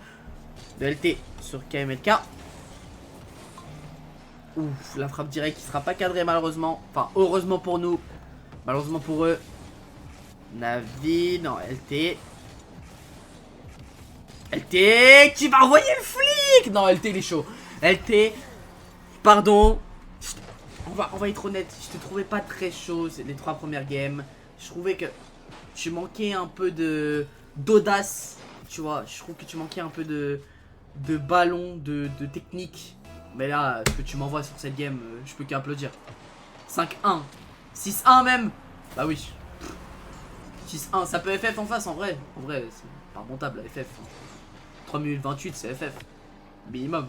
LT sur KMLK. Ouf, la frappe directe qui sera pas cadrée malheureusement. Enfin, heureusement pour nous. Malheureusement pour eux. Navi, non, LT. LT qui va envoyer le flic. Non, LT il est chaud. LT, pardon. On va être honnête. Je te trouvais pas très chaud les 3 premières games. Je trouvais que tu manquais un peu d'audace. Tu vois, je trouve que tu manquais un peu de ballon, de technique. Mais là, ce que tu m'envoies sur cette game, je peux qu'applaudir. 5-1. 6-1 même. Bah oui. 6-1. Ça peut FF en face en vrai. En vrai, c'est pas remontable la FF. 3 minutes 28, c'est FF. Minimum.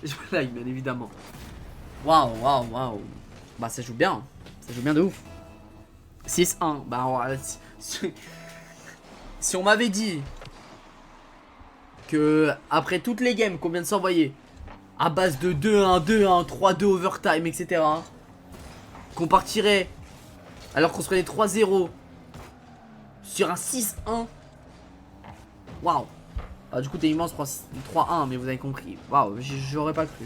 Je blague, bien évidemment. Waouh, waouh, waouh. Bah ça joue bien. Ça joue bien de ouf. 6-1. Bah ouais, si on m'avait dit que après toutes les games qu'on vient de s'envoyer, à base de 2-1, 2-1, 3-2 overtime, etc., qu'on partirait alors qu'on se prenait 3-0 sur un 6-1. Waouh. Ah, du coup t'es immense 3-1, mais vous avez compris. Waouh, j'aurais pas cru.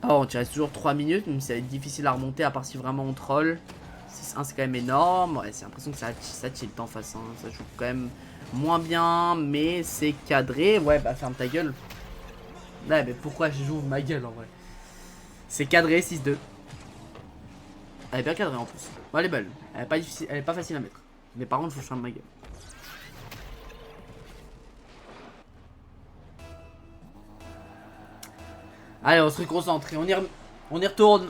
Oh, on reste toujours 3 minutes, même si ça va être difficile à remonter à part si vraiment on troll. 6-1 c'est quand même énorme. Ouais, c'est l'impression que ça tilt en face, hein. Ça joue quand même moins bien, mais c'est cadré. Ouais, bah ferme ta gueule. Ouais, mais pourquoi je joue ma gueule en vrai? C'est cadré, 6-2. Elle est bien cadrée en plus. Ouais, elle est belle. Elle est pas facile à mettre. Mais par contre, faut que je ferme ma gueule. Allez, on se reconcentre et on y retourne.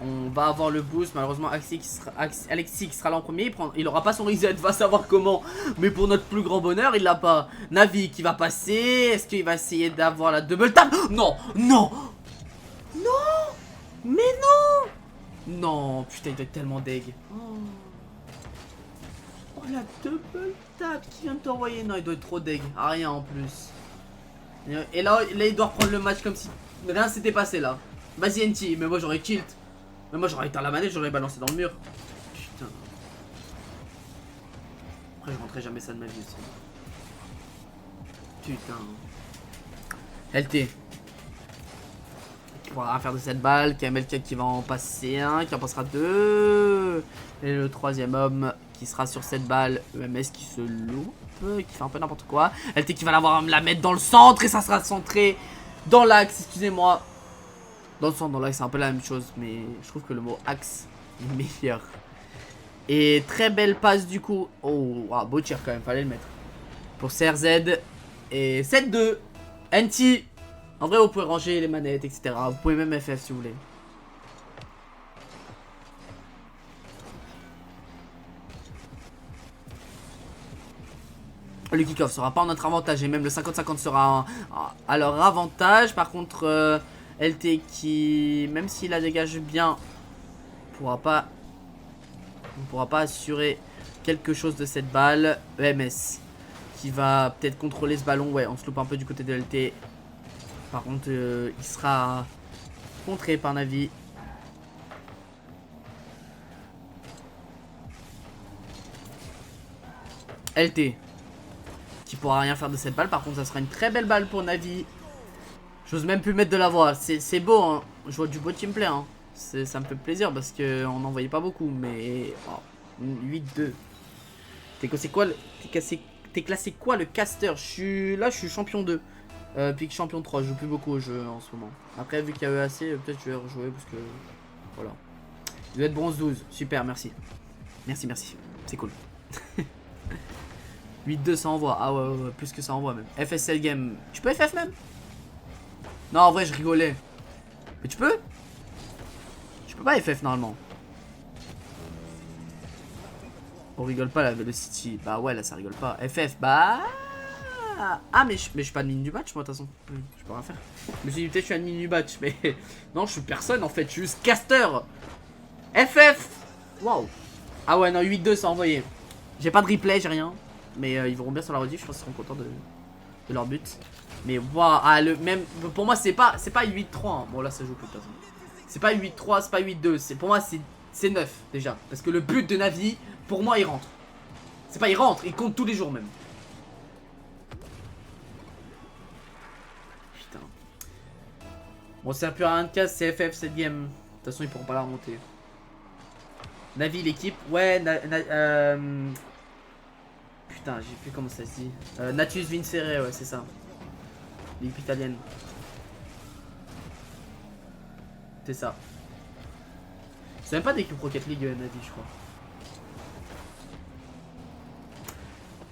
On va avoir le boost. Malheureusement, Alexis qui sera là en premier. Il aura pas son reset, va savoir comment. Mais pour notre plus grand bonheur, il l'a pas. Navi qui va passer. Est-ce qu'il va essayer d'avoir la double tap? Non, non, non. Mais non. Non, putain, il doit être tellement deg. Oh, la double tap qui vient de t'envoyer. Non, il doit être trop deg. Ah, rien en plus. Et là, il doit reprendre le match comme si rien s'était passé là. Vas-y, NT, mais moi j'aurais tilt. Mais moi j'aurais éteint la manette, j'aurais balancé dans le mur. Putain. Après, je rentrerai jamais ça de ma vie aussi. Putain. LT. Qui pourra faire de cette balle. KML qui va en passer un. Qui en passera deux. Et le troisième homme qui sera sur cette balle. EMS qui se loupe, qui fait un peu n'importe quoi. LT qui va la mettre dans le centre et ça sera centré dans l'axe, excusez-moi. Dans le centre, dans l'axe, c'est un peu la même chose, mais je trouve que le mot axe est meilleur. Et très belle passe du coup. Oh, wow, beau tir quand même, fallait le mettre. Pour CRZ. Et 7-2. NT. En vrai, vous pouvez ranger les manettes, etc. Vous pouvez même FF si vous voulez. Le kick-off sera pas en notre avantage et même le 50-50 sera à leur avantage. Par contre, LT qui, même s'il la dégage bien, on pourra pas assurer quelque chose de cette balle. EMS qui va peut-être contrôler ce ballon. Ouais, on se loupe un peu du côté de LT. Par contre, il sera contré par Navi. LT qui pourra rien faire de cette balle. Par contre, ça sera une très belle balle pour Navi. J'ose même plus mettre de la voix. C'est beau, hein. Je vois du beau teamplay, hein. Ça me fait plaisir parce qu'on n'en voyait pas beaucoup. Mais oh, 8-2. T'es classé quoi le caster? Là, je suis champion 2. Puis champion 3. Je joue plus beaucoup au jeu en ce moment. Après, vu qu'il y a EAC, peut-être je vais rejouer parce que voilà. Il doit être bronze 12. Super, merci. Merci. C'est cool. 8-2 ça envoie. Ah ouais, plus que ça envoie même. FSL game. Tu peux FF même? Non, en vrai, je rigolais. Mais tu peux? Tu peux pas FF normalement. On rigole pas la Velocity. Bah ouais, là ça rigole pas. FF, bah. Ah, mais je suis pas admin du match moi de toute façon. Je peux rien faire. Je me suis dit peut-être je suis admin du match. Mais non, je suis personne en fait. Je suis juste caster. FF. Waouh. Ah ouais, non, 8-2 ça envoyé. J'ai pas de replay, j'ai rien. Mais ils verront bien sur la rediff. Je pense qu'ils seront contents de leur but. Mais waouh, ah, même pour moi c'est pas 8-3 hein. Bon là ça joue plus de toute façon. C'est pas 8-3, c'est pas 8-2, pour moi c'est 9 déjà. Parce que le but de Navi, pour moi il rentre. C'est pas il rentre, il compte tous les jours même. Putain. Bon, ça sert plus à rien de casse, c'est FF cette game. De toute façon ils pourront pas la remonter. Navi l'équipe, ouais, putain, j'ai plus comment ça se dit. Natus Vincere, ouais c'est ça. L'équipe italienne. C'est ça. C'est même pas d'équipe Rocket League Navi, je crois.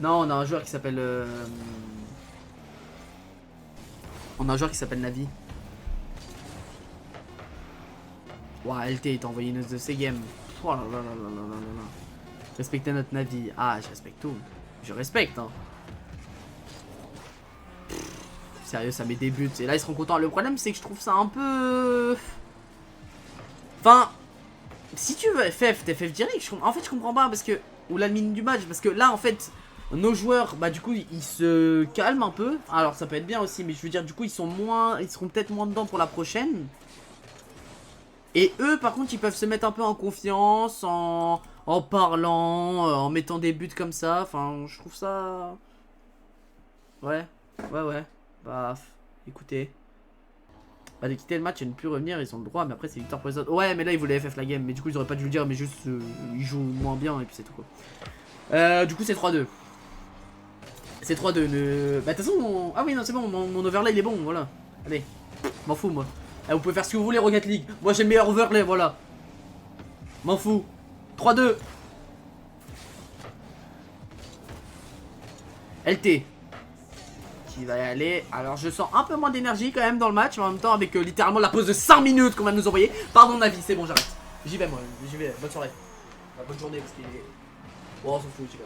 Non, on a un joueur qui s'appelle. On a un joueur qui s'appelle Navi. Ouah, LT, il t'a envoyé une de ses games. Oh là là là là là là là. Respectez notre Navi. Ah, je respecte tout. Je respecte, hein. Sérieux, ça met des buts. Et là, ils seront contents. Le problème, c'est que je trouve ça un peu. Enfin, si tu veux FF, t'es FF direct. En fait, je comprends pas parce que. Ou la mine du match. Parce que là, en fait, nos joueurs, bah, du coup, ils se calment un peu. Alors, ça peut être bien aussi. Mais je veux dire, du coup, ils seront peut-être moins dedans pour la prochaine. Et eux, par contre, ils peuvent se mettre un peu en confiance en parlant, en mettant des buts comme ça. Enfin, je trouve ça. Ouais. Bah, écoutez. Bah, de quitter le match et ne plus revenir, ils ont le droit, mais après c'est victoire pour les autres. Ouais, mais là ils voulaient FF la game, mais du coup ils auraient pas dû le dire, mais juste ils jouent moins bien et puis c'est tout quoi. Du coup c'est 3-2. C'est 3-2. Bah, de toute façon, ah oui, non, c'est bon, mon overlay il est bon, voilà. Allez, m'en fous moi. Vous pouvez faire ce que vous voulez, Rocket League. Moi j'ai le meilleur overlay, voilà. M'en fous. 3-2. LT. Qui va y aller. Alors je sens un peu moins d'énergie quand même dans le match, mais en même temps avec littéralement la pause de 5 minutes qu'on va nous envoyer. Pardon Navi, c'est bon, j'arrête. J'y vais moi, j'y vais, bonne soirée. Bonne journée parce qu'il est. Oh, on s'en fout, j'y vais.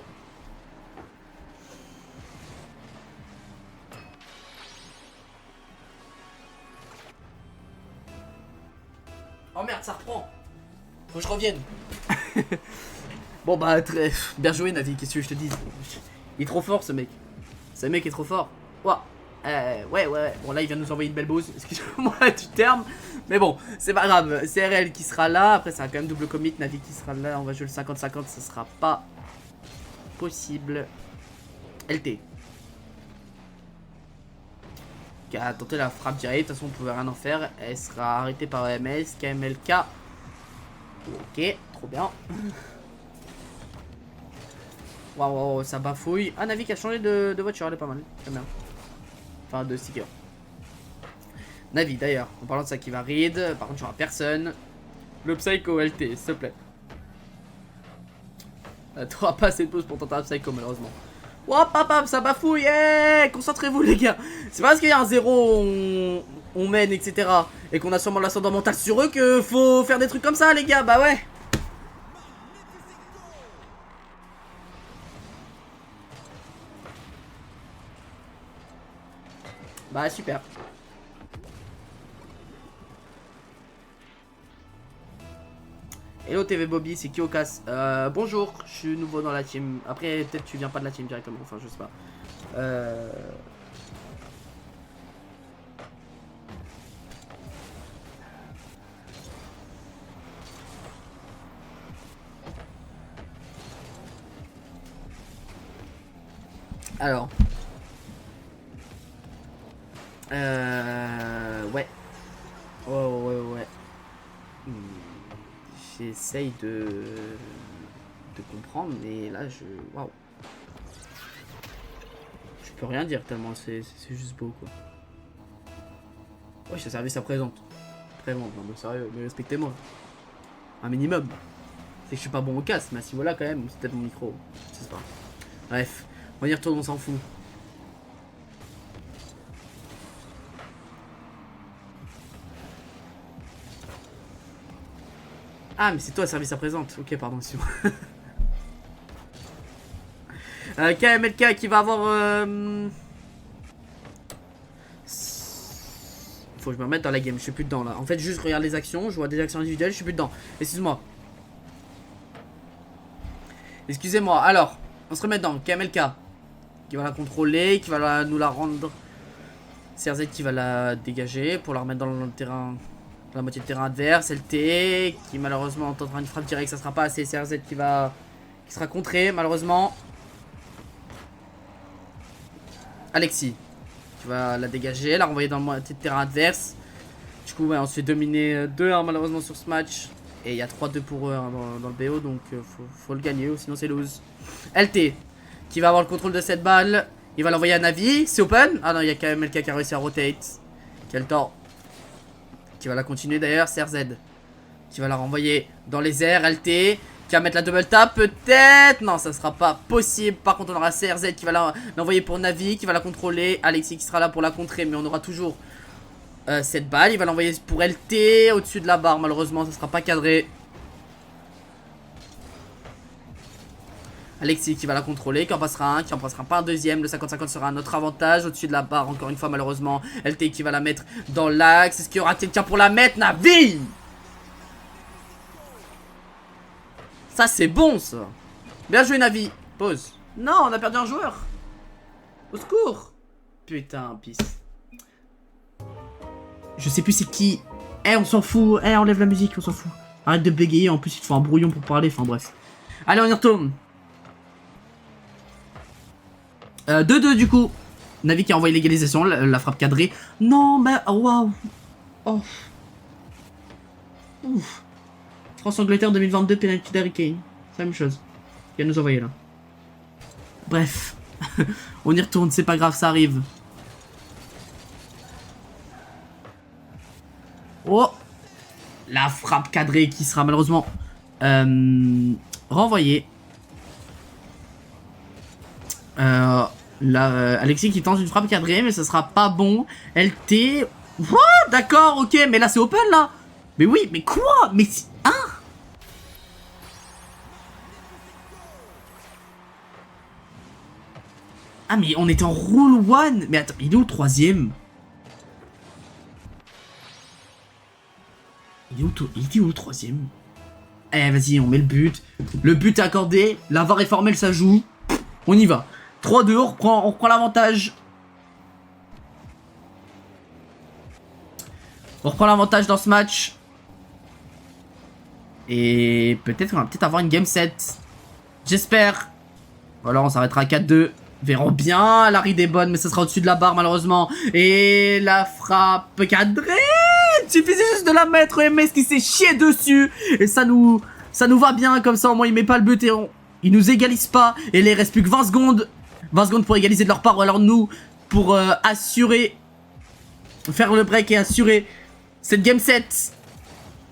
Oh merde, ça reprend. Faut que je revienne. Bon bah très bien joué Navi, qu'est-ce que je te dis. Il est trop fort ce mec. Ce mec est trop fort. Ouah. Ouais. Bon là il vient de nous envoyer une belle bouse. Excusez-moi du terme. Mais bon, c'est pas grave. C'est RL qui sera là. Après ça a quand même double commit. Navi qui sera là. On va jouer le 50-50. Ça sera pas possible. LT. Qui a tenté la frappe directe. De toute façon on pouvait rien en faire. Elle sera arrêtée par EMS. KMLK. Ok, trop bien. Waouh, ça bafouille. Ah, Navi qui a changé de voiture, elle est pas mal. Très bien. Enfin, de sticker. Navi, d'ailleurs, en parlant de ça qui va raid. Par contre, il n'y aura personne. Le Psycho LT, s'il te plaît. T'auras pas assez de pause pour tenter un Psycho, malheureusement. Hop, hop, hop, ça bafouille. Hey, concentrez-vous, les gars. C'est pas parce qu'il y a un 0, on mène, etc. Et qu'on a sûrement l'ascendant mental sur eux que faut faire des trucs comme ça, les gars. Bah ouais. Bah super. Hello TV Bobby, c'est qui au casse? Bonjour, je suis nouveau dans la team. Après peut-être tu viens pas de la team directement, enfin je sais pas. Alors. Ouais. Ouais. J'essaye de comprendre, mais là je... Waouh. Je peux rien dire tellement c'est juste beau quoi. Ouais, je servi ça présente. Présente, non mais sérieux, mais respectez-moi. Un minimum. C'est que je suis pas bon au casse, mais à ce niveau-là quand même, c'est peut-être mon micro. Je sais pas. Bref, on y retourne, on s'en fout. Ah, mais c'est toi, service à présente. Ok, pardon, monsieur. KMLK qui va avoir... Faut que je me remette dans la game, je suis plus dedans là. En fait, juste regarde les actions, je vois des actions individuelles, je suis plus dedans. Excuse-moi. Excusez-moi. Alors, on se remet dedans. KMLK qui va la contrôler, qui va nous la rendre. CRZ qui va la dégager pour la remettre dans le terrain, dans la moitié de terrain adverse. LT qui malheureusement tentera une frappe directe, ça sera pas assez. CRZ qui sera contré malheureusement. Alexis qui va la dégager, la renvoyer dans la moitié de terrain adverse. Du coup, ouais, on se fait dominer 2-1 malheureusement sur ce match. Et il y a 3-2 pour eux hein, dans le BO, donc faut le gagner, ou sinon c'est lose. LT qui va avoir le contrôle de cette balle. Il va l'envoyer à Navi, c'est open. Ah non, il y a quand même LK qui a réussi à rotate. Quel tort. Qui va la continuer d'ailleurs, CRZ. Qui va la renvoyer dans les airs, LT. Qui va mettre la double tap, peut-être. Non, ça sera pas possible. Par contre, on aura CRZ qui va l'envoyer pour Navi, qui va la contrôler. Alexis qui sera là pour la contrer, mais on aura toujours cette balle. Il va l'envoyer pour LT au-dessus de la barre. Malheureusement, ça sera pas cadré. Alexis qui va la contrôler, qui en passera un, qui en passera pas un deuxième. Le 50-50 sera un autre avantage au-dessus de la barre. Encore une fois, malheureusement, LT qui va la mettre dans l'axe. Est-ce qu'il y aura quelqu'un pour la mettre? Navi! Ça, c'est bon, ça. Bien joué, Navi. Pause. Non, on a perdu un joueur. Au secours. Putain, pisse. Je sais plus c'est qui. Eh, on s'en fout. Eh, enlève la musique, on s'en fout. Arrête de bégayer. En plus, il te faut un brouillon pour parler. Enfin, bref. Allez, on y retourne. 2-2 du coup. Navi qui a envoyé l'égalisation, la frappe cadrée. Non, mais waouh. Oh. Ouf. France-Angleterre 2022, penalty d'Harry Kane. C'est la même chose. Il va nous envoyer là. Bref. On y retourne, c'est pas grave, ça arrive. Oh. La frappe cadrée qui sera malheureusement renvoyée. Alexis qui tente une frappe cadrée, mais ça sera pas bon. LT. What? D'accord, ok, mais là c'est open là. Mais oui, mais quoi? Mais hein? Ah mais on était en rule 1. Mais attends, il est où le troisième? Il était où le troisième? Eh vas-y, on met le but. Le but est accordé. La VAR est formelle, ça joue. On y va. 3-2, on reprend l'avantage. On reprend l'avantage dans ce match. Et peut-être qu'on va avoir une game set. J'espère. Alors on s'arrêtera à 4-2. Verrons bien. La ride est bonne, mais ça sera au-dessus de la barre malheureusement. Et la frappe cadrée. Il suffisait juste de la mettre. MS qui s'est chié dessus. Et ça nous va bien comme ça. Au moins il met pas le but et Ils nous égalisent pas. Et là, il reste plus que 20 secondes. 20 secondes pour égaliser de leur part. Ou alors nous, pour assurer. Faire le break et assurer cette game set.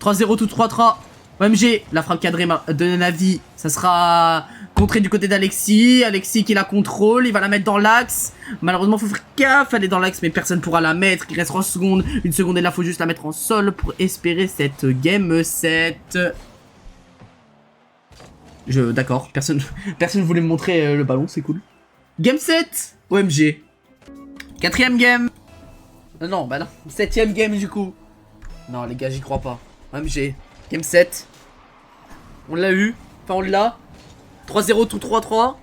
3-0 tout 3-3. OMG, la frappe cadrée de Navi. Ça sera contré du côté d'Alexis. Alexis qui la contrôle. Il va la mettre dans l'axe. Malheureusement, faut faire gaffe. Elle est dans l'axe, mais personne pourra la mettre. Il reste 3 secondes. Une seconde et là, faut juste la mettre en sol pour espérer cette game set. D'accord, personne voulait me montrer le ballon, c'est cool. Game 7 OMG. 4ème game. Non, bah non. 7ème game du coup. Non, les gars, j'y crois pas. OMG. Game 7. On l'a eu. Enfin, on l'a. 3-0 tout 3-3.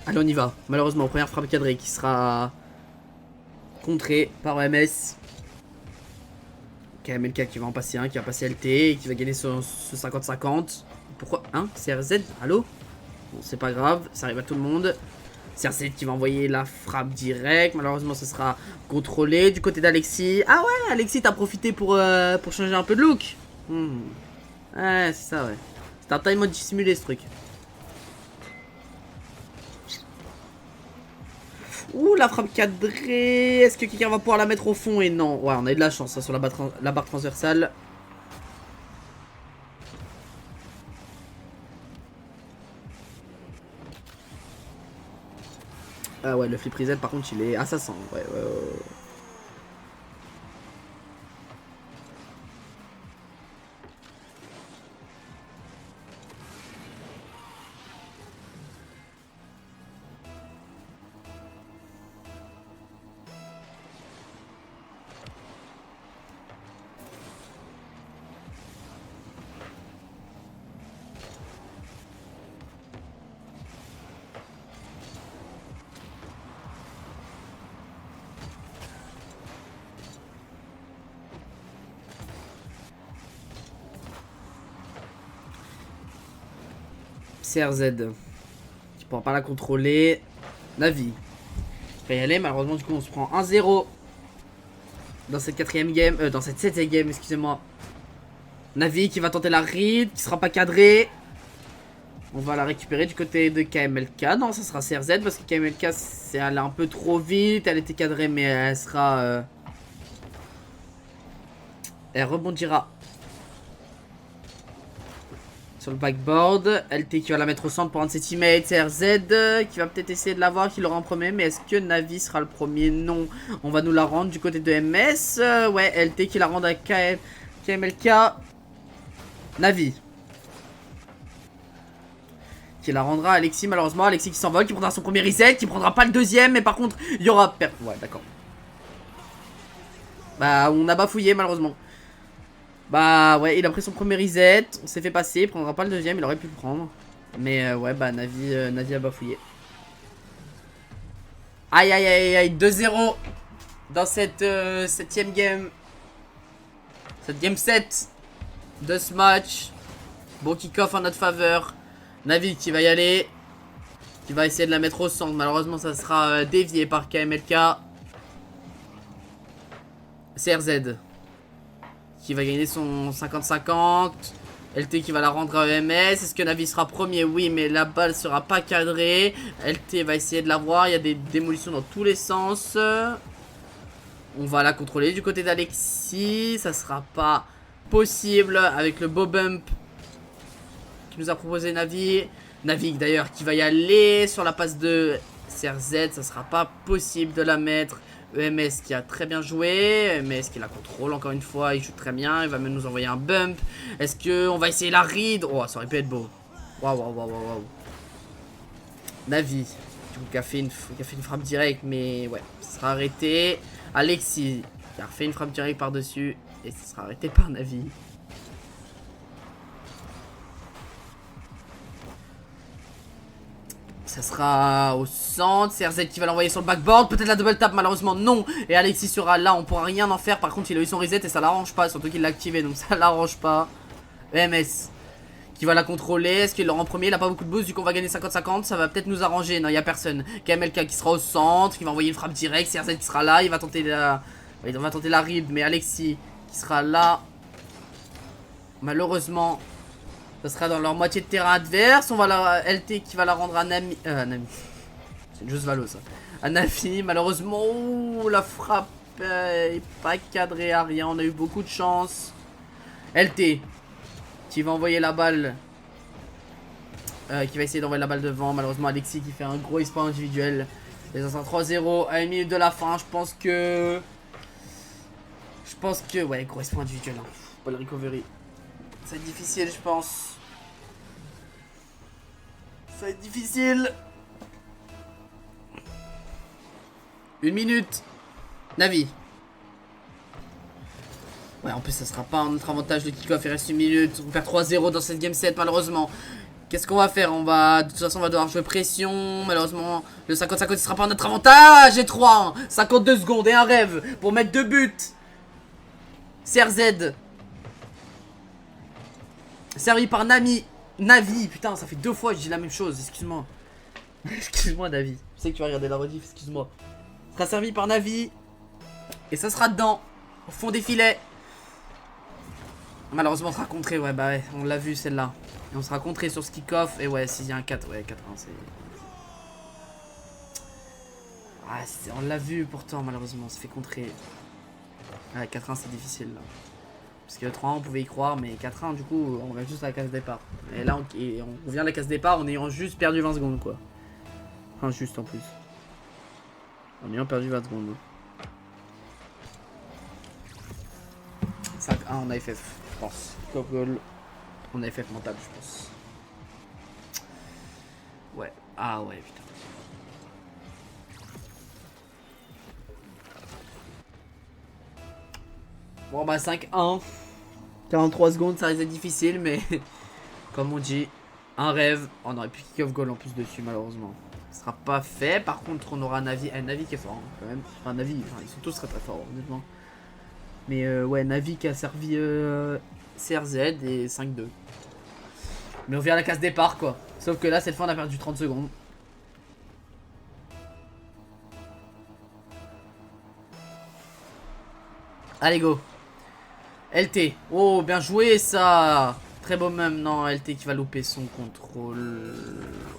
Allez, on y va. Malheureusement, première frappe cadrée qui sera contrée par OMS. KMLK qui va en passer un, qui va passer LT et qui va gagner ce 50-50. Pourquoi hein? CRZ? Allô? Bon, c'est pas grave, ça arrive à tout le monde. CRZ qui va envoyer la frappe directe. Malheureusement, ce sera contrôlé du côté d'Alexis. Ah ouais, Alexis, t'as profité pour changer un peu de look. Ouais, c'est ça, ouais. C'est un time mode dissimulé, ce truc. Ouh, la frappe cadrée. Est-ce que quelqu'un va pouvoir la mettre au fond? Et non. Ouais, on a eu de la chance hein, sur la barre transversale. Ah ouais, le flip reset par contre il est assassin. Ouais. CRZ qui pourra pas la contrôler. Navi qui va y aller. Malheureusement, du coup, on se prend 1-0 dans cette 4ème game. Dans cette 7ème game, excusez-moi. Navi qui va tenter la read, qui sera pas cadrée. On va la récupérer du côté de KMLK. Non, ça sera CRZ parce que KMLK, c'est allé un peu trop vite. Elle était cadrée, mais elle sera. Elle rebondira sur le backboard. LT qui va la mettre au centre pour un de ses teammates. CRZ qui va peut-être essayer de l'avoir, qui l'aura en premier. Mais est-ce que Navi sera le premier? Non. On va nous la rendre du côté de MS. Ouais, LT qui la rend à KMLK. Navi qui la rendra à Alexis malheureusement. Alexis qui s'envole, qui prendra son premier reset, qui prendra pas le deuxième. Mais par contre, il y aura... Ouais, d'accord. Bah, on a bafouillé malheureusement. Bah ouais, il a pris son premier reset, on s'est fait passer, il prendra pas le deuxième, il aurait pu le prendre. Mais ouais, bah Navi a bafouillé. Aïe aïe aïe aïe, 2-0 dans cette 7ème game. Cette game 7 de ce match. Bon kick-off en notre faveur. Navi qui va y aller, qui va essayer de la mettre au centre. Malheureusement, ça sera dévié par KMLK. CRZ qui va gagner son 50-50. LT qui va la rendre à EMS. Est-ce que Navi sera premier? Oui, mais la balle sera pas cadrée. LT va essayer de l'avoir. Il y a des démolitions dans tous les sens. On va la contrôler du côté d'Alexis. Ça sera pas possible avec le beau bump qui nous a proposé Navi. Navi d'ailleurs qui va y aller sur la passe de CRZ. Ça sera pas possible de la mettre. EMS qui a très bien joué. EMS qui la contrôle encore une fois. Il joue très bien. Il va même nous envoyer un bump. Est-ce qu'on va essayer la read? Oh, ça aurait pu être beau. Waouh. Navi qui a fait une frappe directe. Mais ouais, ça sera arrêté. Alexis qui a refait une frappe directe par-dessus. Et ça sera arrêté par Navi. Ça sera au centre. CRZ qui va l'envoyer sur le backboard. Peut-être la double tap, malheureusement non. Et Alexis sera là, on pourra rien en faire. Par contre, il a eu son reset et ça l'arrange pas. Surtout qu'il l'a activé, donc ça l'arrange pas. EMS qui va la contrôler. Est-ce qu'il l'aura en premier? Il a pas beaucoup de boost, du coup on va gagner 50-50. Ça va peut-être nous arranger. Non, il y a personne. KMLK qui sera au centre, qui va envoyer une frappe directe. CRZ qui sera là. Il va tenter la read. Mais Alexis qui sera là. Malheureusement, Ça sera dans leur moitié de terrain adverse. On va la LT qui va la rendre à Nami. Nami. C'est juste Valo ça. À Navi, malheureusement. Ouh, la frappe est pas cadrée à rien. On a eu beaucoup de chance. LT qui va envoyer la balle. Qui va essayer d'envoyer la balle devant. Malheureusement, Alexis qui fait un gros espoir individuel. Et ça sera 3-0 à 1 minute de la fin. Je pense que. Ouais, gros espoir individuel. Hein. Pas le recovery. Ça va être difficile, je pense. Ça va être difficile. 1 minute. Navi. Ouais, en plus, ça sera pas notre avantage. Le kick-off, il reste 1 minute. On perd 3-0 dans cette game set, malheureusement. Qu'est-ce qu'on va faire? De toute façon, on va devoir jouer pression. Malheureusement, le 50-50, ce sera pas notre avantage. Et 3, 52 secondes et un rêve pour mettre 2 buts. CRZ. Servi par Navi, putain, ça fait 2 fois que je dis la même chose, excuse-moi. Excuse-moi, Navi. Je sais que tu vas regarder la rediff, excuse-moi. Sera servi par Navi. Et ça sera dedans, au fond des filets. Malheureusement, on sera contré, ouais, bah ouais, on l'a vu celle-là. Et on sera contré sur ce kick-off. Et ouais, s'il y a un 4, ouais, 4-1, c'est. Ah, on l'a vu pourtant, malheureusement, on s'est fait contrer. Ouais, 4-1, c'est difficile là. Parce que 3-1 on pouvait y croire, mais 4-1 du coup on revient juste à la case départ. Et là on revient à la case départ en ayant juste perdu 20 secondes quoi. Enfin juste en plus. En ayant perdu 20 secondes. 5-1 en AFF je pense. Top goal. En AFF mental je pense. Ouais. Ah ouais putain. Bon bah 5-1. 43 secondes, ça risque d'être difficile, mais comme on dit, un rêve. On aurait pu kick off goal en plus dessus, malheureusement. Ce sera pas fait. Par contre, on aura un Navi qui est fort, hein, quand même. Enfin, Navi, enfin, ils sont tous très très forts, honnêtement. Mais ouais, Navi qui a servi CRZ et 5-2. Mais on vient à la case départ, quoi. Sauf que là, cette fois, on a perdu 30 secondes. Allez, go. LT. Oh, bien joué ça. Très beau même. Non, LT qui va louper son contrôle.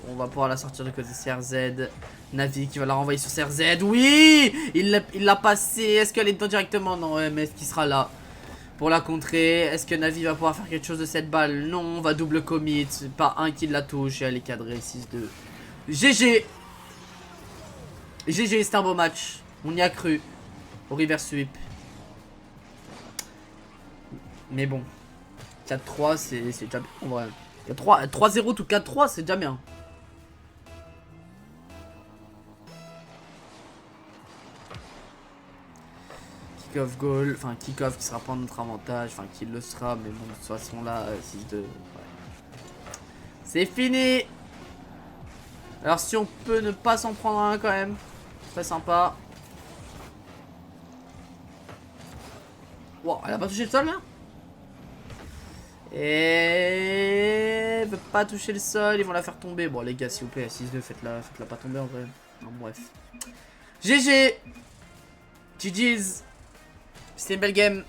On va pouvoir la sortir de côté CRZ. Navi qui va la renvoyer sur CRZ. Oui, il l'a passé. Est-ce qu'elle est dedans directement? Non, mais est-ce qu'il sera là pour la contrer? Est-ce que Navi va pouvoir faire quelque chose de cette balle? Non, on va double commit. Pas un qui la touche et elle est cadrée. 6-2. GG. GG, c'est un beau match. On y a cru. Au reverse sweep. Mais bon, 4-3 c'est déjà bien en vrai. 3-0 tout 4-3 c'est déjà bien. Kick-off goal, enfin kick-off qui sera pas notre avantage, enfin qui le sera, mais bon de toute façon là 6-2. Ouais. C'est fini. Alors si on peut ne pas s'en prendre un quand même, très sympa. Wow, elle a pas touché le sol là? Et veut pas toucher le sol, ils vont la faire tomber. Bon les gars s'il vous plaît, 6-2, faites-la pas tomber en vrai. Non, bref. GG. GG's. C'était une belle game.